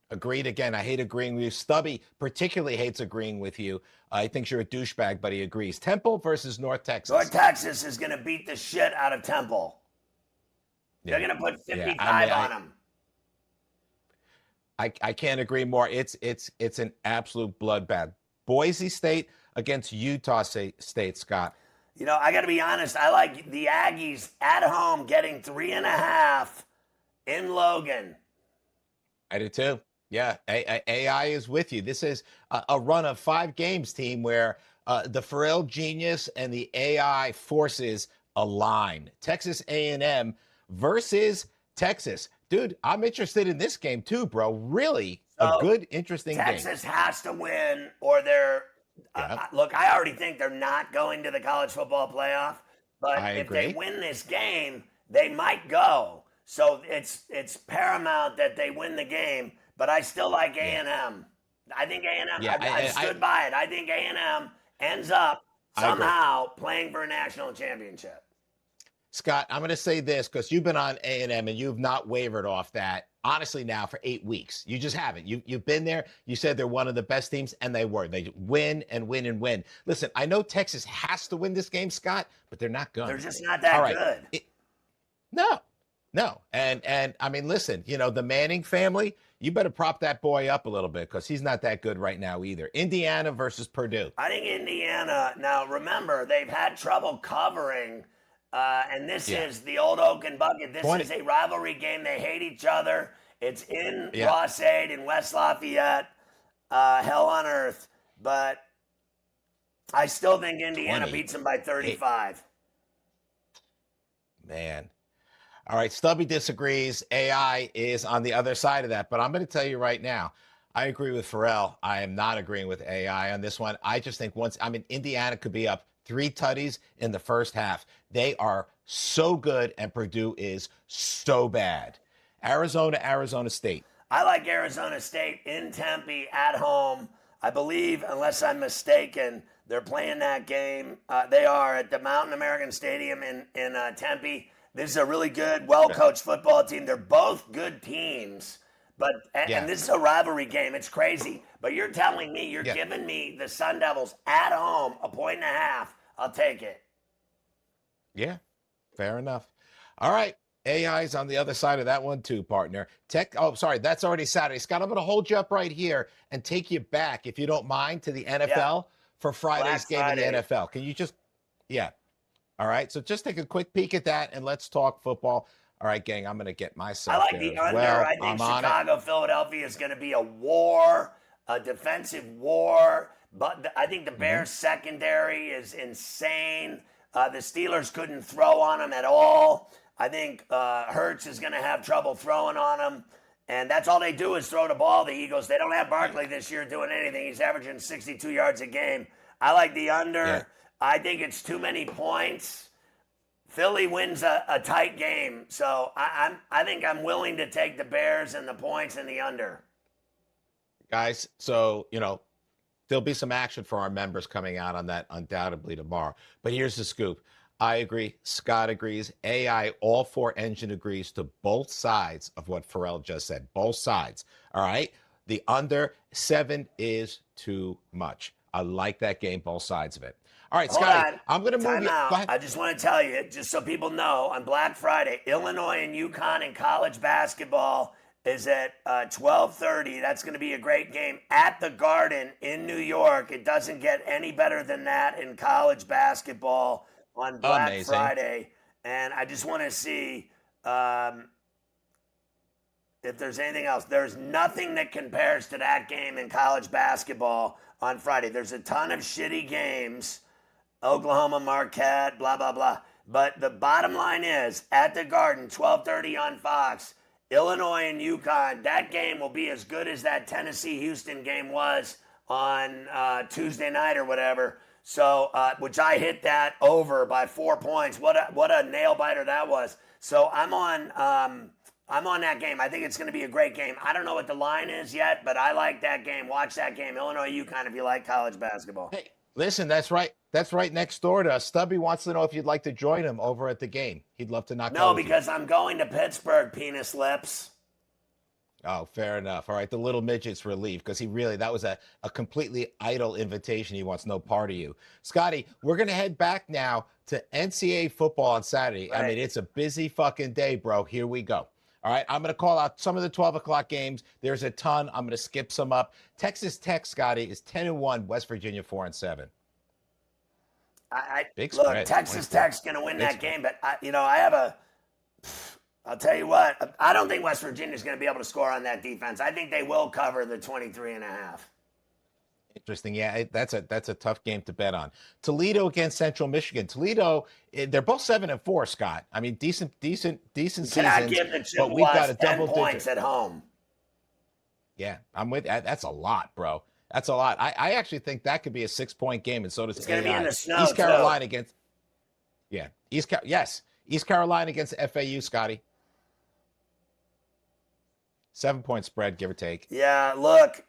[SPEAKER 1] Agreed again. I hate agreeing with you. Stubby particularly hates agreeing with you. He thinks you're a douchebag, but he agrees. Temple versus North Texas.
[SPEAKER 2] North Texas is going to beat the shit out of Temple.
[SPEAKER 1] Yeah.
[SPEAKER 2] They're going to put 55
[SPEAKER 1] Yeah,
[SPEAKER 2] on them.
[SPEAKER 1] I can't agree more. It's an absolute bloodbath. Boise State against Utah State, Scott.
[SPEAKER 2] I got to be honest. I like the Aggies at home getting 3.5 in Logan.
[SPEAKER 1] I do too. Yeah, AI is with you. This is a run of 5 games, team, where the Ferrall genius and the AI forces align. Texas A&M versus Texas. Dude, I'm interested in this game too, bro. Really a good, interesting game.
[SPEAKER 2] Texas has to win or they're look, I already think they're not going to the college football playoff, but if they win this game, they might go. So it's paramount that they win the game, but I still like A&M. I think A&M, I stood by it. I think A&M ends up somehow playing for a national championship.
[SPEAKER 1] Scott, I'm going to say this because you've been on A&M and you've not wavered off that honestly now for 8 weeks. You just haven't. You've been there. You said they're one of the best teams, and they were. They win and win and win. Listen, I know Texas has to win this game, Scott, but they're not
[SPEAKER 2] They're
[SPEAKER 1] gonna.
[SPEAKER 2] just not
[SPEAKER 1] All
[SPEAKER 2] that
[SPEAKER 1] right.
[SPEAKER 2] good.
[SPEAKER 1] No, no. And I mean, listen, the Manning family, you better prop that boy up a little bit because he's not that good right now either. Indiana versus Purdue.
[SPEAKER 2] I think Indiana, now remember, they've had trouble covering, and this
[SPEAKER 1] Yeah.
[SPEAKER 2] is the old Oak and Bucket. This
[SPEAKER 1] 20.
[SPEAKER 2] is a rivalry game. They hate each other. It's in
[SPEAKER 1] Yeah.
[SPEAKER 2] Ross-Ade in West Lafayette. Hell on earth. But I still think Indiana
[SPEAKER 1] 20.
[SPEAKER 2] beats them by 35.
[SPEAKER 1] Man. All right. Stubby disagrees. AI is on the other side of that. But I'm going to tell you right now, I agree with Ferrall. I am not agreeing with AI on this one. I just think Indiana could be up 3 tutties in the first half. They are so good, and Purdue is so bad. Arizona State.
[SPEAKER 2] I like Arizona State in Tempe at home. I believe, unless I'm mistaken, they're playing that game. They are at the Mountain American Stadium in Tempe. This is a really good, well-coached football team. They're both good teams, and this is a rivalry game. It's crazy. But you're telling me, you're giving me the Sun Devils at home, 1.5. I'll take it.
[SPEAKER 1] Yeah, fair enough. All right. AI's on the other side of that one too, partner. That's already Saturday. Scott, I'm going to hold you up right here and take you back, if you don't mind, to the NFL for Friday's game in the NFL. Can you just, All right, so just take a quick peek at that, and let's talk football. All right, gang, I'm going to get myself
[SPEAKER 2] I like the under.
[SPEAKER 1] Well.
[SPEAKER 2] I think Chicago, Philadelphia is going to be a war, a defensive war. But I think the Bears secondary is insane. The Steelers couldn't throw on them at all. I think Hurts is going to have trouble throwing on them. And that's all they do is throw the ball, the Eagles. They don't have Barkley this year doing anything. He's averaging 62 yards a game. I like the under. Yeah. I think it's too many points. Philly wins a tight game. So I think I'm willing to take the Bears and the points and the under.
[SPEAKER 1] Guys, so, there'll be some action for our members coming out on that undoubtedly tomorrow. But here's the scoop. I agree. Scott agrees. AI, all 4 engine agrees to both sides of what Ferrall just said. Both sides. All right. The under 7 is too much. I like that game, both sides of it. All right, Scotty, I'm going to move you.
[SPEAKER 2] I just want to tell you, just so people know, on Black Friday, Illinois and Yukon in college basketball is at 12:30. That's going to be a great game at the Garden in New York. It doesn't get any better than that in college basketball on Black Friday. And I just want to see if there's anything else. There's nothing that compares to that game in college basketball on Friday. There's a ton of shitty games. Oklahoma, Marquette, blah, blah, blah. But the bottom line is, at the Garden, 12:30 on Fox, Illinois and Yukon, that game will be as good as that Tennessee-Houston game was on Tuesday night or whatever. So, which I hit that over by 4 points. What a nail biter that was. So I'm on that game. I think it's going to be a great game. I don't know what the line is yet, but I like that game. Watch that game, Illinois Yukon, if you like college basketball.
[SPEAKER 1] Hey, listen, that's right. That's right next door to us. Stubby wants to know if you'd like to join him over at the game. He'd love to knock out.
[SPEAKER 2] No, because I'm going to Pittsburgh, penis lips.
[SPEAKER 1] Oh, fair enough. All right, the little midget's relief because that was a completely idle invitation. He wants no part of you. Scotty, we're going to head back now to NCAA football on Saturday. Right. I mean, it's a busy fucking day, bro. Here we go. All right, I'm going to call out some of the 12 o'clock games. There's a ton. I'm going to skip some up. Texas Tech, Scotty, is 10-1. West Virginia, 4-7.
[SPEAKER 2] Big spread. Look, Texas Tech's going to win that game, but I'll tell you what, I don't think West Virginia's going to be able to score on that defense. I think they will cover the 23.5.
[SPEAKER 1] Interesting. Yeah, that's a tough game to bet on. Toledo against Central Michigan. Toledo, they're both 7-4, Scott. I mean, decent seasons.
[SPEAKER 2] Cannot give the Chippewas
[SPEAKER 1] we've got a
[SPEAKER 2] 10 points at home.
[SPEAKER 1] Yeah, I'm with. That's a lot, bro. That's a lot. I actually think that could be a 6-point game, and so does
[SPEAKER 2] it's going to be in the snow.
[SPEAKER 1] East Carolina against. Yeah, East Carolina against FAU, Scotty. 7-point spread, give or take.
[SPEAKER 2] Yeah, look,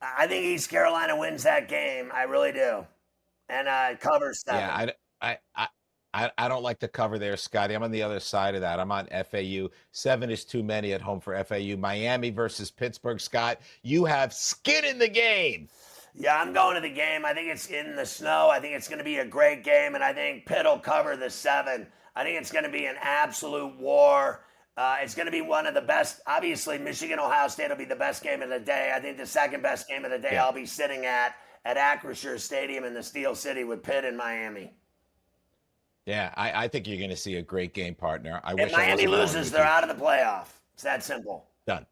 [SPEAKER 2] I think East Carolina wins that game. I really do, and covers 7.
[SPEAKER 1] Yeah, I don't like to cover there, Scotty. I'm on the other side of that. I'm on FAU. 7 is too many at home for FAU. Miami versus Pittsburgh, Scott. You have skin in the game.
[SPEAKER 2] Yeah, I'm going to the game. I think it's in the snow. I think it's going to be a great game, and I think Pitt will cover the 7. I think it's going to be an absolute war. It's going to be one of the best. Obviously, Michigan Ohio State will be the best game of the day. I think the second best game of the day
[SPEAKER 1] Yeah.
[SPEAKER 2] I'll be sitting at Acrisure Stadium in the Steel City with Pitt in Miami.
[SPEAKER 1] Yeah, I think you're going to see a great game, partner. I
[SPEAKER 2] If
[SPEAKER 1] wish I
[SPEAKER 2] Miami
[SPEAKER 1] wasn't going
[SPEAKER 2] loses,
[SPEAKER 1] with
[SPEAKER 2] they're
[SPEAKER 1] you.
[SPEAKER 2] out of the playoff. It's that simple.
[SPEAKER 1] Done.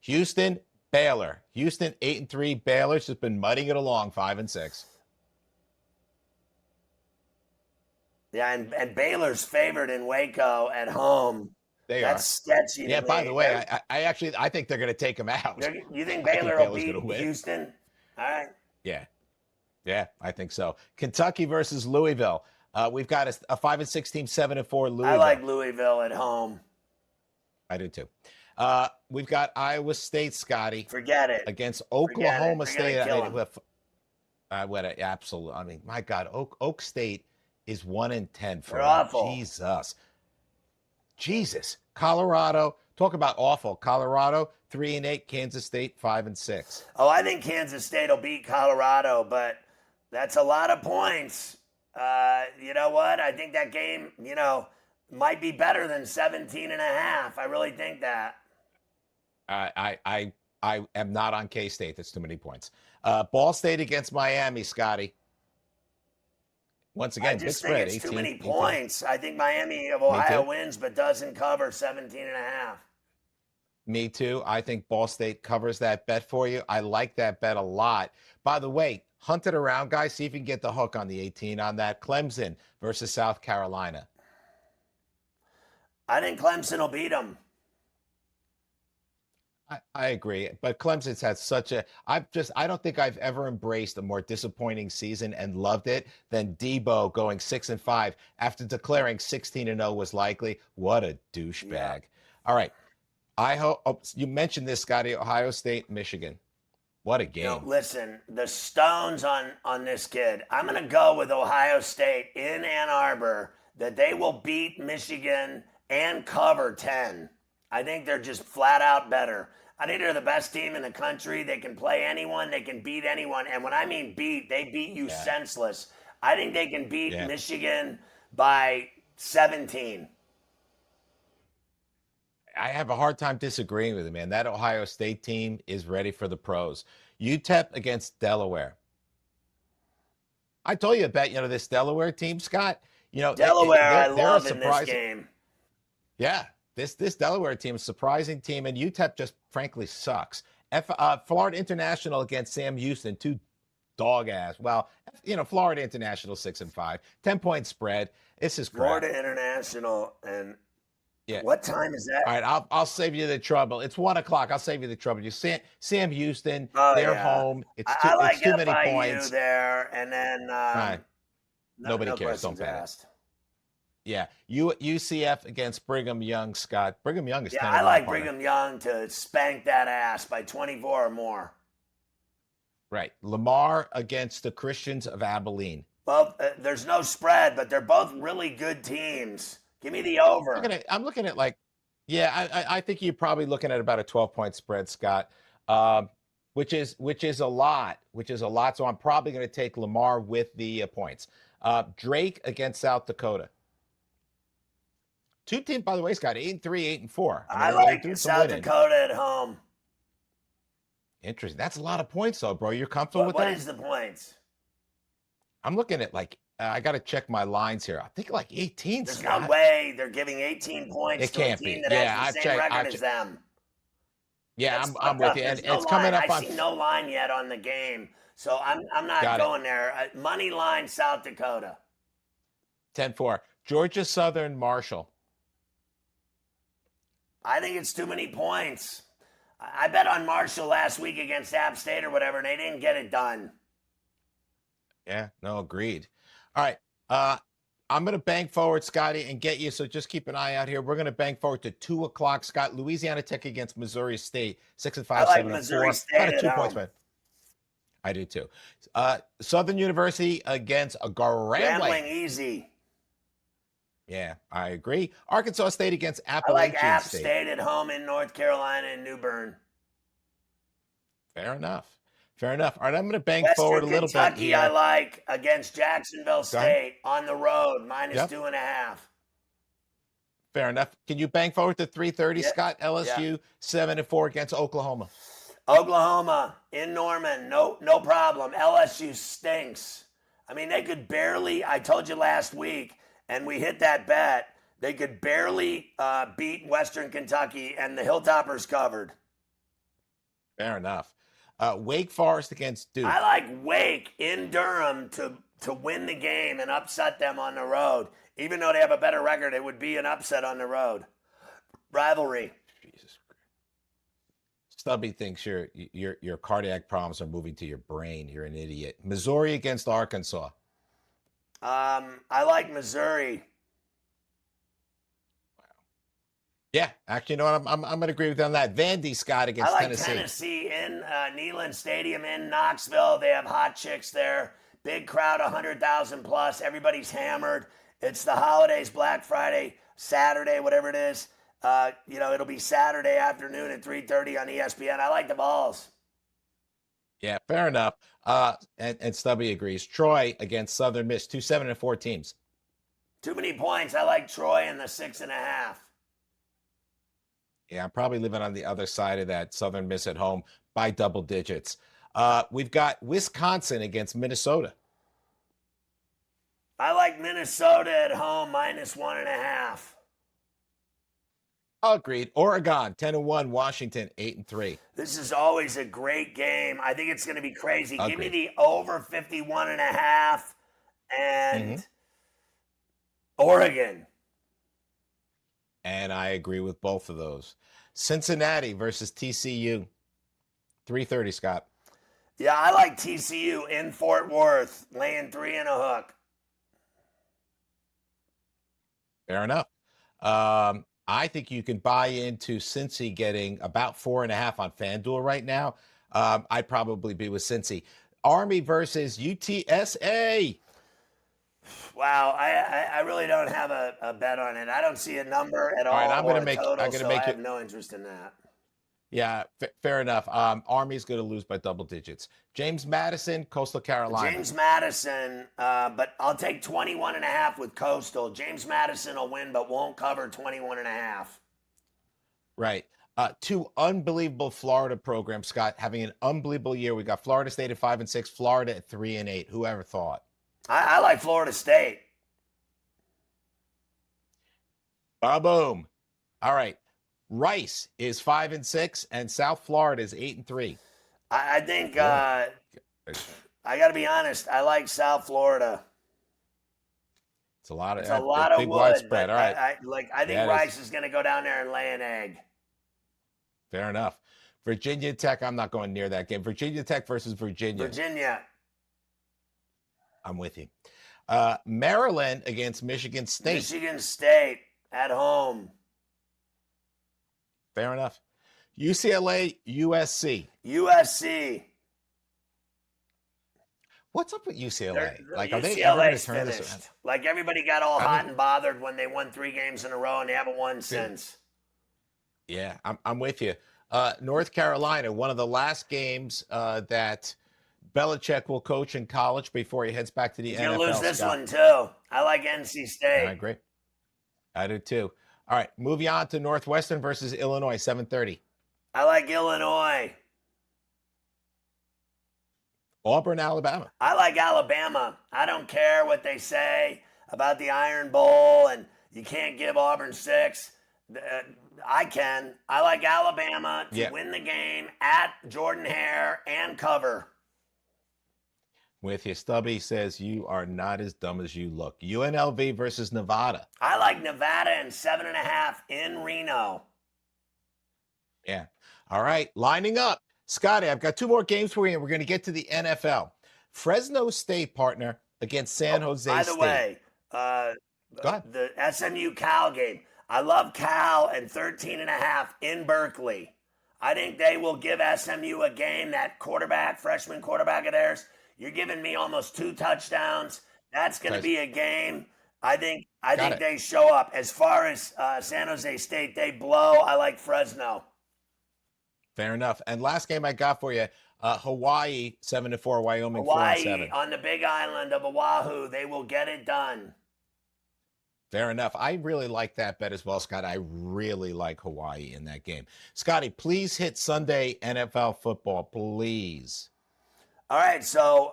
[SPEAKER 1] Houston, Baylor. Houston 8-3. Baylor's just been mudding it along 5-6.
[SPEAKER 2] Yeah, and Baylor's favored in Waco at home.
[SPEAKER 1] They
[SPEAKER 2] That's
[SPEAKER 1] are.
[SPEAKER 2] sketchy to
[SPEAKER 1] Yeah.
[SPEAKER 2] me.
[SPEAKER 1] By the way, I actually I think they're going to take them out.
[SPEAKER 2] You think
[SPEAKER 1] I think
[SPEAKER 2] Baylor will
[SPEAKER 1] Baylor's going
[SPEAKER 2] beat
[SPEAKER 1] to win.
[SPEAKER 2] Houston? All right.
[SPEAKER 1] Yeah. Yeah, I think so. Kentucky versus Louisville. We've got a 5-6 team, 7-4 Louisville.
[SPEAKER 2] I like Louisville at home.
[SPEAKER 1] I do too. We've got Iowa State, Scotty,
[SPEAKER 2] Forget it.
[SPEAKER 1] against Oklahoma
[SPEAKER 2] They're gonna
[SPEAKER 1] State.
[SPEAKER 2] kill 'em.
[SPEAKER 1] What a absolute. I mean, my God, Oak State is 1-10 for
[SPEAKER 2] They're
[SPEAKER 1] them.
[SPEAKER 2] awful.
[SPEAKER 1] Jesus. Colorado. Talk about awful. Colorado 3-8. Kansas State 5-6.
[SPEAKER 2] Oh, I think Kansas State will beat Colorado, but that's a lot of points. You know what? I think that game, might be better than 17.5. I really think that.
[SPEAKER 1] I am not on K State. That's too many points. Ball State against Miami, Scotty. Once again,
[SPEAKER 2] I
[SPEAKER 1] big
[SPEAKER 2] just
[SPEAKER 1] spread.
[SPEAKER 2] think it's
[SPEAKER 1] 18,
[SPEAKER 2] too many
[SPEAKER 1] 18.
[SPEAKER 2] points. I think Miami of
[SPEAKER 1] Me
[SPEAKER 2] Ohio
[SPEAKER 1] too.
[SPEAKER 2] wins, but doesn't cover 17.5.
[SPEAKER 1] Me too. I think Ball State covers that bet for you. I like that bet a lot. By the way, hunt it around, guys. See if you can get the hook on the 18 on that. Clemson versus South Carolina.
[SPEAKER 2] I think Clemson will beat them.
[SPEAKER 1] I agree, but Clemson's had such a. I don't think I've ever embraced a more disappointing season and loved it than Debo going 6-5 after declaring 16-0 was likely. What a douchebag!
[SPEAKER 2] Yeah.
[SPEAKER 1] All right, I hope you mentioned this, Scotty. Ohio State, Michigan. What a game!
[SPEAKER 2] Listen, the stones on this kid. I'm going to go with Ohio State in Ann Arbor that they will beat Michigan and cover 10. I think they're just flat out better. I think they're the best team in the country. They can play anyone. They can beat anyone. And when I mean beat, they beat you senseless. I think they can beat Michigan by 17.
[SPEAKER 1] I have a hard time disagreeing with him, man. That Ohio State team is ready for the pros. UTEP against Delaware. I told you about this Delaware team, Scott.
[SPEAKER 2] Delaware, I
[SPEAKER 1] they're
[SPEAKER 2] love in this game.
[SPEAKER 1] Yeah, this Delaware team, surprising team, and UTEP just frankly sucks. Florida International against Sam Houston, two dog ass. Well, Florida International 6-5, 10-point spread. This is crap.
[SPEAKER 2] Florida International and
[SPEAKER 1] yeah.
[SPEAKER 2] What time is that?
[SPEAKER 1] All right, I'll save you the trouble. It's 1:00. I'll save you the trouble. Sam Houston, they're home. It's too many points
[SPEAKER 2] there, and then
[SPEAKER 1] nobody cares. Don't panic. Yeah, UCF against Brigham Young, Scott. Brigham Young is 10-1.
[SPEAKER 2] I like Brigham Young to spank that ass by 24 or more.
[SPEAKER 1] Right. Lamar against the Christians of Abilene.
[SPEAKER 2] Well, there's no spread, but they're both really good teams. Give me the over.
[SPEAKER 1] I'm looking at I think you're probably looking at about a 12-point spread, Scott, which is a lot. So I'm probably going to take Lamar with the points. Drake against South Dakota. Two teams, by the way, Scott, 8-3, 8-4.
[SPEAKER 2] I like South Dakota at home.
[SPEAKER 1] Interesting. That's a lot of points, though, bro. You're comfortable with that?
[SPEAKER 2] What is the points?
[SPEAKER 1] I'm looking at I got to check my lines here. I think 18.
[SPEAKER 2] There's
[SPEAKER 1] Scott.
[SPEAKER 2] no way they're giving 18 points
[SPEAKER 1] it
[SPEAKER 2] to
[SPEAKER 1] can't
[SPEAKER 2] a team
[SPEAKER 1] be.
[SPEAKER 2] that has the same record as them.
[SPEAKER 1] Yeah, I'm with you. And it's coming up on.
[SPEAKER 2] I see no line yet on the game, so I'm not going there. Money line South Dakota.
[SPEAKER 1] 10-4. Georgia Southern Marshall.
[SPEAKER 2] I think it's too many points. I bet on Marshall last week against App State or whatever, and they didn't get it done.
[SPEAKER 1] Yeah, no, agreed. All right. I'm going to bank forward, Scotty, and get you. So just keep an eye out here. We're going to bank forward to 2:00, Scott. Louisiana Tech against Missouri State. 6-5,
[SPEAKER 2] I like
[SPEAKER 1] 7-4.
[SPEAKER 2] Missouri State
[SPEAKER 1] About a 2
[SPEAKER 2] at
[SPEAKER 1] points,
[SPEAKER 2] home.
[SPEAKER 1] man. I do too. Southern University against a Grambling.
[SPEAKER 2] Grambling easy.
[SPEAKER 1] Yeah, I agree. Arkansas State against
[SPEAKER 2] I like
[SPEAKER 1] Appalachian
[SPEAKER 2] App
[SPEAKER 1] State.
[SPEAKER 2] State at home in North Carolina and New Bern.
[SPEAKER 1] Fair enough. Fair enough. All right, I'm going to bank forward
[SPEAKER 2] Western
[SPEAKER 1] a little bit
[SPEAKER 2] Kentucky, I
[SPEAKER 1] here.
[SPEAKER 2] like against Jacksonville
[SPEAKER 1] Go ahead.
[SPEAKER 2] State on the road, minus
[SPEAKER 1] Yep.
[SPEAKER 2] 2.5.
[SPEAKER 1] Fair enough. Can you bank forward to 330,
[SPEAKER 2] Yeah,
[SPEAKER 1] Scott?
[SPEAKER 2] yeah.
[SPEAKER 1] LSU 7-4 against Oklahoma.
[SPEAKER 2] Oklahoma in Norman, no problem. LSU stinks. I mean, they could barely. I told you last week, and we hit that bet. They could barely beat Western Kentucky, and the Hilltoppers covered.
[SPEAKER 1] Fair enough. Wake Forest against
[SPEAKER 2] I
[SPEAKER 1] Duke.
[SPEAKER 2] like Wake in Durham to win the game and upset them on the road. Even though they have a better record, it would be an upset on the road. Rivalry.
[SPEAKER 1] Jesus Christ. Stubby thinks your cardiac problems are moving to your brain. You're an idiot. Missouri against Arkansas.
[SPEAKER 2] I like Missouri.
[SPEAKER 1] Yeah, actually, you know what? I'm going to agree with you on that. Vandy, Scott,
[SPEAKER 2] I
[SPEAKER 1] against
[SPEAKER 2] like
[SPEAKER 1] Tennessee.
[SPEAKER 2] Tennessee in Neyland Stadium in Knoxville. They have hot chicks there. Big crowd, 100,000 plus. Everybody's hammered. It's the holidays, Black Friday, Saturday, whatever it is. It'll be Saturday afternoon at 3:30 on ESPN. I like the balls.
[SPEAKER 1] Yeah, fair enough. And Stubby agrees. Troy against Southern Miss, 2 7-4 teams.
[SPEAKER 2] Too many points. I like Troy in the 6.5.
[SPEAKER 1] Yeah, I'm probably living on the other side of that. Southern Miss at home by double digits. We've got Wisconsin against Minnesota.
[SPEAKER 2] I like Minnesota at home minus 1.5.
[SPEAKER 1] Agreed. Oregon 10-1. Washington 8-3.
[SPEAKER 2] This is always a great game. I think it's going to be crazy. Give me
[SPEAKER 1] Agreed.
[SPEAKER 2] the over 51.5 and
[SPEAKER 1] hmm
[SPEAKER 2] Oregon.
[SPEAKER 1] And I agree with both of those. Cincinnati versus TCU 3:30. Scott.
[SPEAKER 2] Yeah, I like TCU in Fort Worth, laying 3 and a hook.
[SPEAKER 1] Fair enough. I think you can buy into Cincy getting about 4.5 on FanDuel right now. I'd probably be with Cincy. Army versus UTSA.
[SPEAKER 2] Wow, I really don't have a bet on it. I don't see a number at
[SPEAKER 1] All right,
[SPEAKER 2] all
[SPEAKER 1] I'm
[SPEAKER 2] or
[SPEAKER 1] gonna
[SPEAKER 2] a
[SPEAKER 1] make
[SPEAKER 2] total,
[SPEAKER 1] I'm gonna
[SPEAKER 2] so I
[SPEAKER 1] make
[SPEAKER 2] have
[SPEAKER 1] it.
[SPEAKER 2] no interest in that.
[SPEAKER 1] Yeah, fair enough. Army's going to lose by double digits. James Madison, Coastal Carolina.
[SPEAKER 2] James Madison, but I'll take 21.5 with Coastal. James Madison will win, but won't cover 21.5.
[SPEAKER 1] Right. Two unbelievable Florida programs, Scott, having an unbelievable year. We got Florida State at 5-6, Florida at 3-8. Whoever thought?
[SPEAKER 2] I like Florida State.
[SPEAKER 1] Boom. All right. Rice is 5-6, and South Florida is 8-3.
[SPEAKER 2] I think
[SPEAKER 1] Boy.
[SPEAKER 2] I got to be honest. I like South Florida.
[SPEAKER 1] It's a lot of
[SPEAKER 2] It's a lot of
[SPEAKER 1] big
[SPEAKER 2] wood,
[SPEAKER 1] widespread.
[SPEAKER 2] but
[SPEAKER 1] All right.
[SPEAKER 2] I think
[SPEAKER 1] Yeah, it
[SPEAKER 2] Rice
[SPEAKER 1] is.
[SPEAKER 2] is going to go down there and lay an egg.
[SPEAKER 1] Fair enough. Virginia Tech, I'm not going near that game. Virginia Tech versus Virginia.
[SPEAKER 2] Virginia.
[SPEAKER 1] I'm with you. Maryland against Michigan State.
[SPEAKER 2] Michigan State at home.
[SPEAKER 1] Fair enough. UCLA, USC.
[SPEAKER 2] USC.
[SPEAKER 1] What's up with UCLA? Like, are they ever going to
[SPEAKER 2] UCLA's
[SPEAKER 1] turn this
[SPEAKER 2] finished.
[SPEAKER 1] around?
[SPEAKER 2] Like everybody got all
[SPEAKER 1] I
[SPEAKER 2] hot
[SPEAKER 1] mean,
[SPEAKER 2] and bothered when they won 3 games in a row, and they haven't won since.
[SPEAKER 1] yeah, I'm with you. North Carolina, one of the last games that Belichick will coach in college before he heads back to the
[SPEAKER 2] He's
[SPEAKER 1] NFL.
[SPEAKER 2] going to lose this
[SPEAKER 1] Scott.
[SPEAKER 2] one, too. I like NC State.
[SPEAKER 1] I agree. I do too. All right, moving on to Northwestern versus Illinois, 7:30.
[SPEAKER 2] I like Illinois.
[SPEAKER 1] Auburn, Alabama.
[SPEAKER 2] I like Alabama. I don't care what they say about the Iron Bowl and you can't give Auburn 6. I can. I like Alabama to win the game at Jordan Hare and cover.
[SPEAKER 1] With you. Stubby says you are not as dumb as you look. UNLV versus Nevada.
[SPEAKER 2] I like Nevada and 7.5 in Reno.
[SPEAKER 1] Yeah. All right. Lining up. Scotty, I've got 2 more games for you, and we're going to get to the NFL. Fresno State, partner, against San Jose State.
[SPEAKER 2] By the way,
[SPEAKER 1] Go ahead.
[SPEAKER 2] the SMU Cal game. I love Cal and 13.5 in Berkeley. I think they will give SMU a game. That freshman quarterback of theirs, you're giving me almost 2 touchdowns. That's going to be a game.
[SPEAKER 1] Got
[SPEAKER 2] I think
[SPEAKER 1] it.
[SPEAKER 2] they show up. As far as San Jose State, they blow. I like Fresno.
[SPEAKER 1] Fair enough. And last game I got for you, Hawaii 7-4, Wyoming 4 and
[SPEAKER 2] Hawaii
[SPEAKER 1] 7.
[SPEAKER 2] on the big island of Oahu, they will get it done.
[SPEAKER 1] Fair enough. I really like that bet as well, Scott. I really like Hawaii in that game. Scotty, please hit Sunday NFL football, please.
[SPEAKER 2] All right, so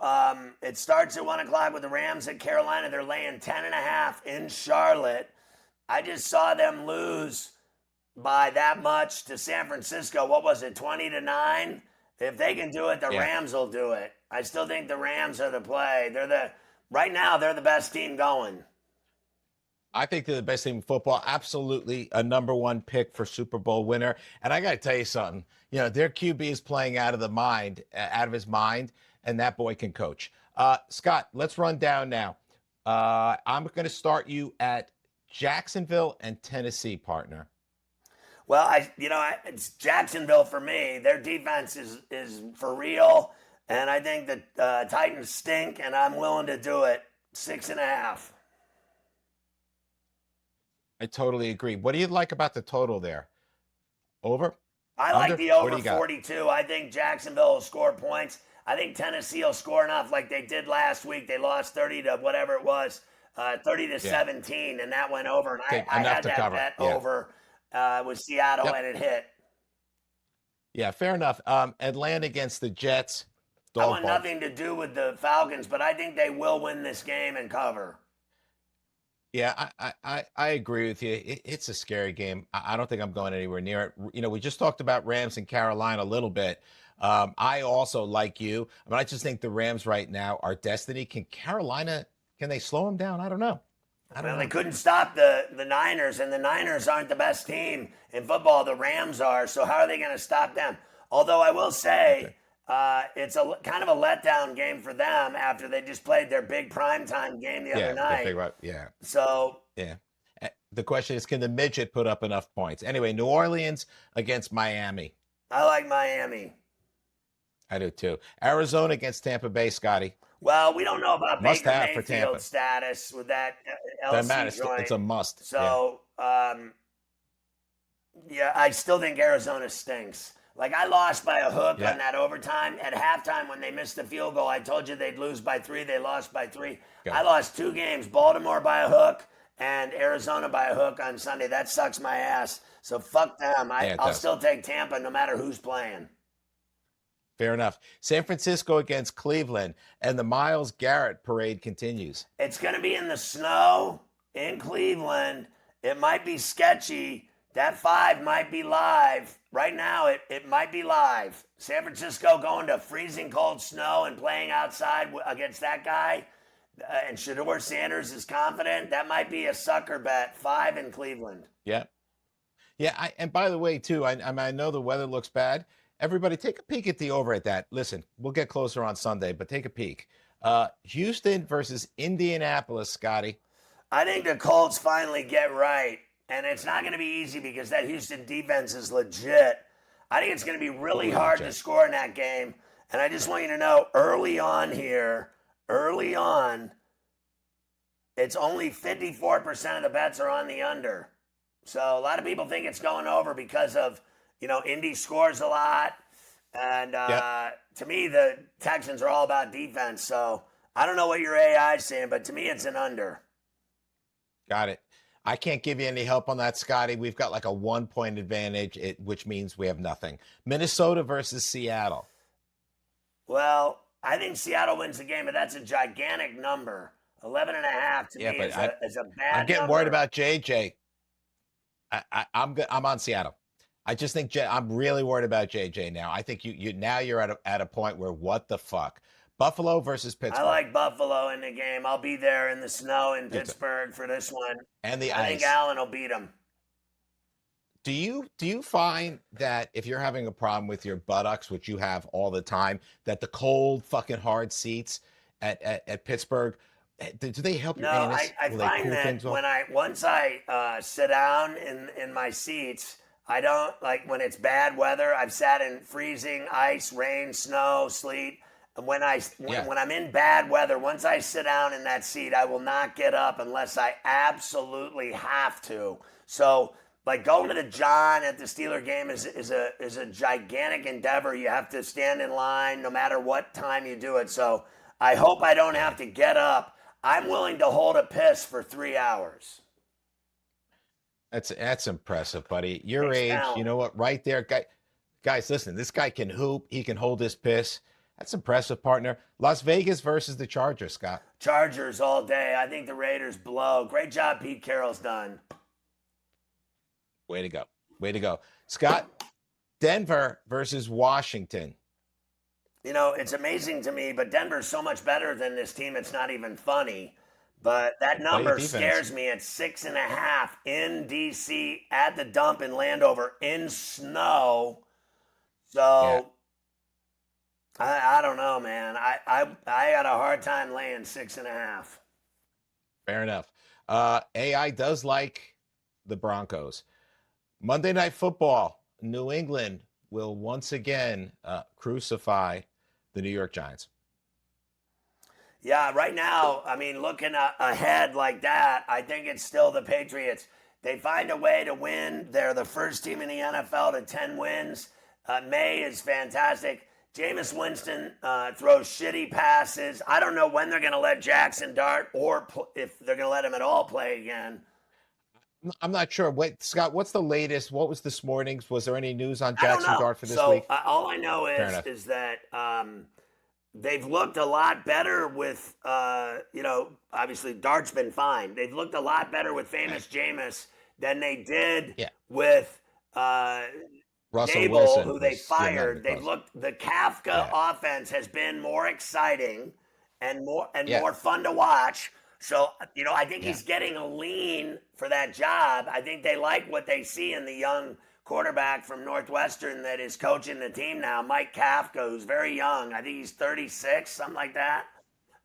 [SPEAKER 2] it starts at 1 o'clock with the Rams at Carolina. They're laying 10.5 in Charlotte. I just saw them lose by that much to San Francisco. What was it, 20-9? If they can do it, the
[SPEAKER 1] Yeah.
[SPEAKER 2] Rams will do it. I still think the Rams are the play. Right now they're the best team going.
[SPEAKER 1] I think they're the best team in football. Absolutely a number one pick for Super Bowl winner. And I got to tell you something. Their QB is playing out of his mind, and that boy can coach. Scott, let's run down now. I'm going to start you at Jacksonville and Tennessee, partner.
[SPEAKER 2] Well, it's Jacksonville for me. Their defense is for real, and I think the Titans stink, and I'm willing to do it. 6.5.
[SPEAKER 1] I totally agree. What do you like about the total there? Over?
[SPEAKER 2] I
[SPEAKER 1] Under?
[SPEAKER 2] like the
[SPEAKER 1] What do
[SPEAKER 2] over
[SPEAKER 1] you got?
[SPEAKER 2] 42. I think Jacksonville will score points. I think Tennessee will score enough like they did last week. They lost 30 to whatever it was, 30 to
[SPEAKER 1] Yeah.
[SPEAKER 2] 17, and that went over. And
[SPEAKER 1] Okay,
[SPEAKER 2] I
[SPEAKER 1] enough
[SPEAKER 2] had
[SPEAKER 1] to
[SPEAKER 2] that
[SPEAKER 1] cover.
[SPEAKER 2] bet
[SPEAKER 1] Yeah.
[SPEAKER 2] over with Seattle,
[SPEAKER 1] Yep.
[SPEAKER 2] and it hit.
[SPEAKER 1] Yeah, fair enough. Atlanta against the Jets.
[SPEAKER 2] I
[SPEAKER 1] Dog
[SPEAKER 2] want
[SPEAKER 1] balls.
[SPEAKER 2] nothing to do with the Falcons, but I think they will win this game and cover.
[SPEAKER 1] Yeah, I agree with you. It's a scary game. I don't think I'm going anywhere near it. We just talked about Rams and Carolina a little bit. I also like you. I just think the Rams right now are destiny. Can they slow them down? I don't know.
[SPEAKER 2] Well, they couldn't stop the Niners, and the Niners aren't the best team in football. The Rams are. So how are they going to stop them? Although I will say, it's a kind of a letdown game for them after they just played their big primetime game the other night.
[SPEAKER 1] Yeah.
[SPEAKER 2] So
[SPEAKER 1] Yeah. The question is, can the midget put up enough points? Anyway, New Orleans against Miami.
[SPEAKER 2] I like Miami.
[SPEAKER 1] I do too. Arizona against Tampa Bay, Scotty.
[SPEAKER 2] Well, we don't know about
[SPEAKER 1] Must
[SPEAKER 2] Baker
[SPEAKER 1] have for Tampa.
[SPEAKER 2] Mayfield's status with that
[SPEAKER 1] Doesn't
[SPEAKER 2] LC
[SPEAKER 1] matter.
[SPEAKER 2] joint.
[SPEAKER 1] It's a must.
[SPEAKER 2] So, yeah, I still think Arizona stinks. Like, I lost by a hook
[SPEAKER 1] Yeah.
[SPEAKER 2] on that overtime. At halftime, when they missed the field goal, I told you they'd lose by 3. They lost by 3.
[SPEAKER 1] Go.
[SPEAKER 2] I lost 2 games, Baltimore by a hook and Arizona by a hook on Sunday. That sucks my ass. So fuck them. I'll still take Tampa no matter who's playing.
[SPEAKER 1] Fair enough. San Francisco against Cleveland, and the Myles Garrett parade continues.
[SPEAKER 2] It's going to be in the snow in Cleveland. It might be sketchy. That 5 might be live. Right now, it might be live. San Francisco going to freezing cold snow and playing outside against that guy. And Shedeur Sanders is confident. That might be a sucker bet. 5 in Cleveland.
[SPEAKER 1] Yeah. Yeah. And by the way, too, I know the weather looks bad. Everybody, take a peek at the over at that. Listen, we'll get closer on Sunday, but take a peek. Houston versus Indianapolis, Scotty.
[SPEAKER 2] I think the Colts finally get right. And it's not going to be easy because that Houston defense is legit. I think it's going to be really hard to score in that game. And I just want you to know, early on, it's only 54% of the bets are on the under. So a lot of people think it's going over because of, Indy scores a lot. And to me, the Texans are all about defense. So I don't know what your AI is saying, but to me, it's an under.
[SPEAKER 1] Got it. I can't give you any help on that, Scotty. We've got like a 1-point advantage, which means we have nothing. Minnesota versus Seattle.
[SPEAKER 2] Well, I think Seattle wins the game, but that's a gigantic number. 11.5 to me is a bad
[SPEAKER 1] I'm getting
[SPEAKER 2] number.
[SPEAKER 1] worried about JJ. I'm on Seattle. I just think I'm really worried about JJ now. I think you're at a point where what the fuck? Buffalo versus Pittsburgh.
[SPEAKER 2] I like Buffalo in the game. I'll be there in the snow in Pittsburgh for this one.
[SPEAKER 1] And the
[SPEAKER 2] I
[SPEAKER 1] ice.
[SPEAKER 2] think Allen will beat him.
[SPEAKER 1] Do you find that if you're having a problem with your buttocks, which you have all the time, that the cold fucking hard seats at Pittsburgh, do they help your anus?
[SPEAKER 2] I find that once I sit down in my seats, I don't, like when it's bad weather, I've sat in freezing ice, rain, snow, sleet.
[SPEAKER 1] Yeah.
[SPEAKER 2] when I'm in bad weather, once I sit down in that seat, I will not get up unless I absolutely have to. So like going to the John at the Steeler game is a gigantic endeavor. You have to stand in line no matter what time you do it. So I hope I don't have
[SPEAKER 1] Yeah.
[SPEAKER 2] to get up. I'm willing to hold a piss for 3 hours.
[SPEAKER 1] That's impressive, buddy. Your
[SPEAKER 2] Takes
[SPEAKER 1] age, you
[SPEAKER 2] talent.
[SPEAKER 1] know what? Right there, guys, listen, this guy can hoop. He can hold his piss. That's impressive, partner. Las Vegas versus the Chargers, Scott.
[SPEAKER 2] Chargers all day. I think the Raiders blow. Great job, Pete Carroll's done.
[SPEAKER 1] Way to go. Way to go. Scott, Denver versus Washington.
[SPEAKER 2] You know, it's amazing to me, but Denver's so much better than this team, it's not even funny. But that
[SPEAKER 1] Play a
[SPEAKER 2] number
[SPEAKER 1] defense.
[SPEAKER 2] scares me at 6.5 in DC at the dump in Landover in snow.
[SPEAKER 1] Yeah,
[SPEAKER 2] So I don't know, man. I got a hard time laying 6.5.
[SPEAKER 1] fair enough. AI does like the Broncos. Monday Night Football. New England will once again crucify the New York Giants.
[SPEAKER 2] Yeah, right now, I mean, looking ahead like that, I think it's still the Patriots. They find a way to win. They're the first team in the NFL to 10 wins. May is fantastic. Jameis Winston throws shitty passes. I don't know when they're going to let Jackson Dart or if they're going to let him at all play again.
[SPEAKER 1] I'm not sure. Wait, Scott, what's the latest? What was this morning's? Was there any news on
[SPEAKER 2] I don't
[SPEAKER 1] Jackson
[SPEAKER 2] know.
[SPEAKER 1] Dart for this
[SPEAKER 2] So
[SPEAKER 1] week?
[SPEAKER 2] all I know
[SPEAKER 1] Fair enough.
[SPEAKER 2] is that they've looked a lot better with, obviously Dart's been fine. They've looked a lot better with
[SPEAKER 1] Okay.
[SPEAKER 2] famous Jameis than they did
[SPEAKER 1] Yeah.
[SPEAKER 2] with
[SPEAKER 1] Russell
[SPEAKER 2] Dable,
[SPEAKER 1] Wilson
[SPEAKER 2] who they
[SPEAKER 1] was getting them
[SPEAKER 2] fired. They've
[SPEAKER 1] close.
[SPEAKER 2] looked the Kafka
[SPEAKER 1] Yeah.
[SPEAKER 2] offense has been more exciting and
[SPEAKER 1] Yeah.
[SPEAKER 2] more fun to watch. So, I think
[SPEAKER 1] Yeah.
[SPEAKER 2] he's getting a lean for that job. I think they like what they see in the young quarterback from Northwestern that is coaching the team now, Mike Kafka, who's very young. I think he's 36, something like that.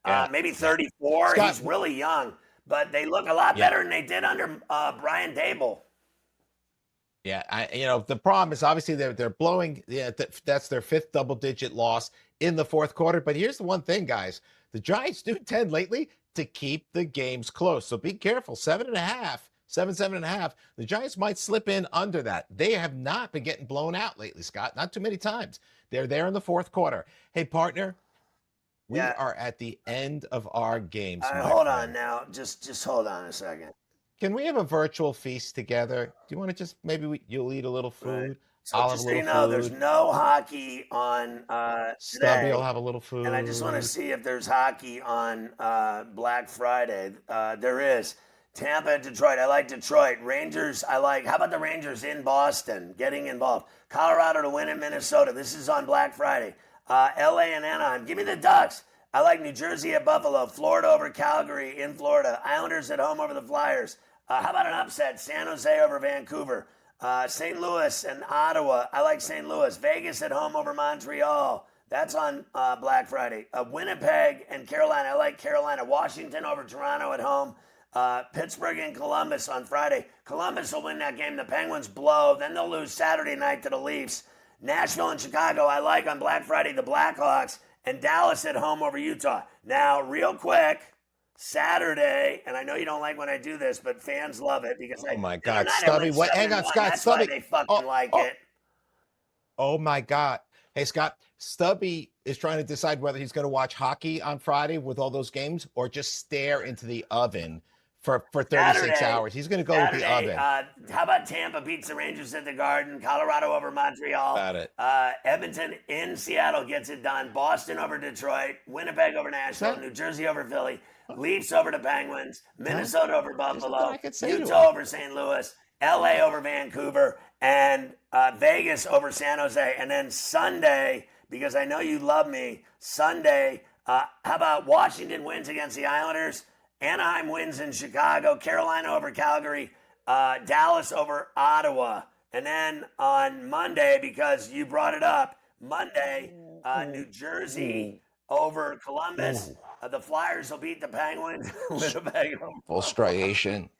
[SPEAKER 1] Yeah.
[SPEAKER 2] Maybe
[SPEAKER 1] Yeah.
[SPEAKER 2] 34.
[SPEAKER 1] Scott,
[SPEAKER 2] He's really young, but they look a lot
[SPEAKER 1] yeah.
[SPEAKER 2] better than they did under Brian Dable.
[SPEAKER 1] Yeah, the problem is obviously they're blowing. Yeah, that's their fifth double-digit loss in the fourth quarter. But here's the one thing, guys: the Giants do tend lately to keep the games close. So be careful. 7.5, 7.5. The Giants might slip in under that. They have not been getting blown out lately, Scott. Not too many times. They're there in the fourth quarter. Hey, partner, we
[SPEAKER 2] Yeah.
[SPEAKER 1] are at the end of our games, my
[SPEAKER 2] Hold on
[SPEAKER 1] friend.
[SPEAKER 2] now. Just hold on a second.
[SPEAKER 1] Can we have a virtual feast together? Do you want to just you'll eat a little
[SPEAKER 2] Right.
[SPEAKER 1] food,
[SPEAKER 2] So
[SPEAKER 1] I'll have a
[SPEAKER 2] just so
[SPEAKER 1] little
[SPEAKER 2] you know, there's
[SPEAKER 1] food,
[SPEAKER 2] no hockey on
[SPEAKER 1] Stubby will
[SPEAKER 2] today,
[SPEAKER 1] have a little
[SPEAKER 2] and I just want to
[SPEAKER 1] food.
[SPEAKER 2] see if there's hockey on Black Friday. There is. Tampa and Detroit. I like Detroit. Rangers. I like. How about the Rangers in Boston? Getting involved. Colorado to win in Minnesota. This is on Black Friday. L.A. and Anaheim. Give me the Ducks. I like New Jersey at Buffalo. Florida over Calgary in Florida. Islanders at home over the Flyers. How about an upset? San Jose over Vancouver. St. Louis and Ottawa. I like St. Louis. Vegas at home over Montreal. That's on Black Friday. Winnipeg and Carolina. I like Carolina. Washington over Toronto at home. Pittsburgh and Columbus on Friday. Columbus will win that game. The Penguins blow. Then they'll lose Saturday night to the Leafs. Nashville and Chicago. I like on Black Friday the Blackhawks. And Dallas at home over Utah. Now, real quick, Saturday, and I know you don't like when I do this, but fans love it because
[SPEAKER 1] Oh my
[SPEAKER 2] the other
[SPEAKER 1] God,
[SPEAKER 2] night I
[SPEAKER 1] Stubby!
[SPEAKER 2] went
[SPEAKER 1] What?
[SPEAKER 2] seven
[SPEAKER 1] Hang
[SPEAKER 2] and
[SPEAKER 1] on,
[SPEAKER 2] one.
[SPEAKER 1] Scott.
[SPEAKER 2] That's why
[SPEAKER 1] Stubby.
[SPEAKER 2] they fucking
[SPEAKER 1] Oh,
[SPEAKER 2] like
[SPEAKER 1] oh,
[SPEAKER 2] it.
[SPEAKER 1] oh my God! Hey, Scott. Stubby is trying to decide whether he's going to watch hockey on Friday with all those games or just stare into the oven for 36
[SPEAKER 2] Saturday,
[SPEAKER 1] hours. He's going to go with the
[SPEAKER 2] Saturday.
[SPEAKER 1] oven.
[SPEAKER 2] How about Tampa beats the Rangers at the Garden? Colorado over Montreal.
[SPEAKER 1] About it.
[SPEAKER 2] Edmonton in Seattle gets it done. Boston over Detroit. Winnipeg over
[SPEAKER 1] Is
[SPEAKER 2] Nashville.
[SPEAKER 1] that
[SPEAKER 2] New Jersey over Philly. Leafs over the Penguins.
[SPEAKER 1] huh?
[SPEAKER 2] Minnesota over
[SPEAKER 1] There's something I
[SPEAKER 2] Buffalo.
[SPEAKER 1] could say to
[SPEAKER 2] Utah
[SPEAKER 1] him.
[SPEAKER 2] over St. Louis. LA over Vancouver. And Vegas over San Jose. And then Sunday, because I know you love me, Sunday, how about Washington wins against the Islanders? Anaheim wins in Chicago, Carolina over Calgary, Dallas over Ottawa. And then on Monday, because you brought it up, Monday, New Jersey over Columbus.
[SPEAKER 1] Ooh,
[SPEAKER 2] The Flyers will beat the Penguins. Winnipeg over
[SPEAKER 1] full striation.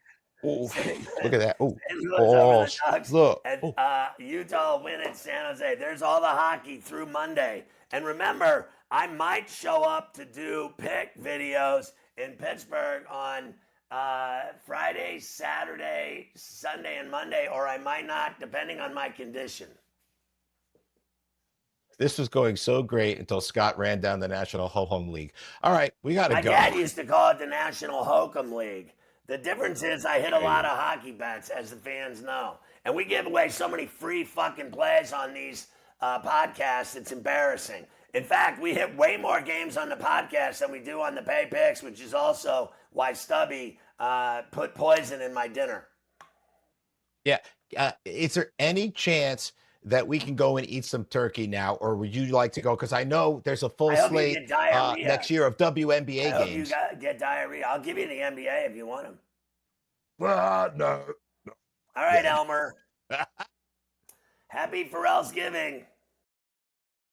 [SPEAKER 1] Ooh,
[SPEAKER 2] St.
[SPEAKER 1] look at that. Ooh,
[SPEAKER 2] Louis over
[SPEAKER 1] oh,
[SPEAKER 2] the Ducks,
[SPEAKER 1] look.
[SPEAKER 2] and
[SPEAKER 1] Oh,
[SPEAKER 2] Utah will win at San Jose. There's all the hockey through Monday. And remember, I might show up to do pick videos in Pittsburgh on Friday, Saturday, Sunday, and Monday, or I might not, depending on my condition.
[SPEAKER 1] This was going so great until Scott ran down the National Ho-Hum League. All right, we got to
[SPEAKER 2] My
[SPEAKER 1] go.
[SPEAKER 2] dad used to call it the National Hokum League. The difference is I hit a lot
[SPEAKER 1] Hey.
[SPEAKER 2] of hockey bets, as the fans know. And we give away so many free fucking plays on these podcasts, it's embarrassing. In fact, we hit way more games on the podcast than we do on the pay picks, which is also why Stubby put poison in my dinner.
[SPEAKER 1] Yeah. Is there any chance that we can go and eat some turkey now, or would you like to go? Because I know there's a full
[SPEAKER 2] I hope you
[SPEAKER 1] slate
[SPEAKER 2] get diarrhea.
[SPEAKER 1] next year of
[SPEAKER 2] I
[SPEAKER 1] WNBA
[SPEAKER 2] hope you
[SPEAKER 1] games.
[SPEAKER 2] get diarrhea. I'll give you the NBA if you want them.
[SPEAKER 1] No.
[SPEAKER 2] All right,
[SPEAKER 1] Yeah.
[SPEAKER 2] Elmer. Happy Ferrall's Giving.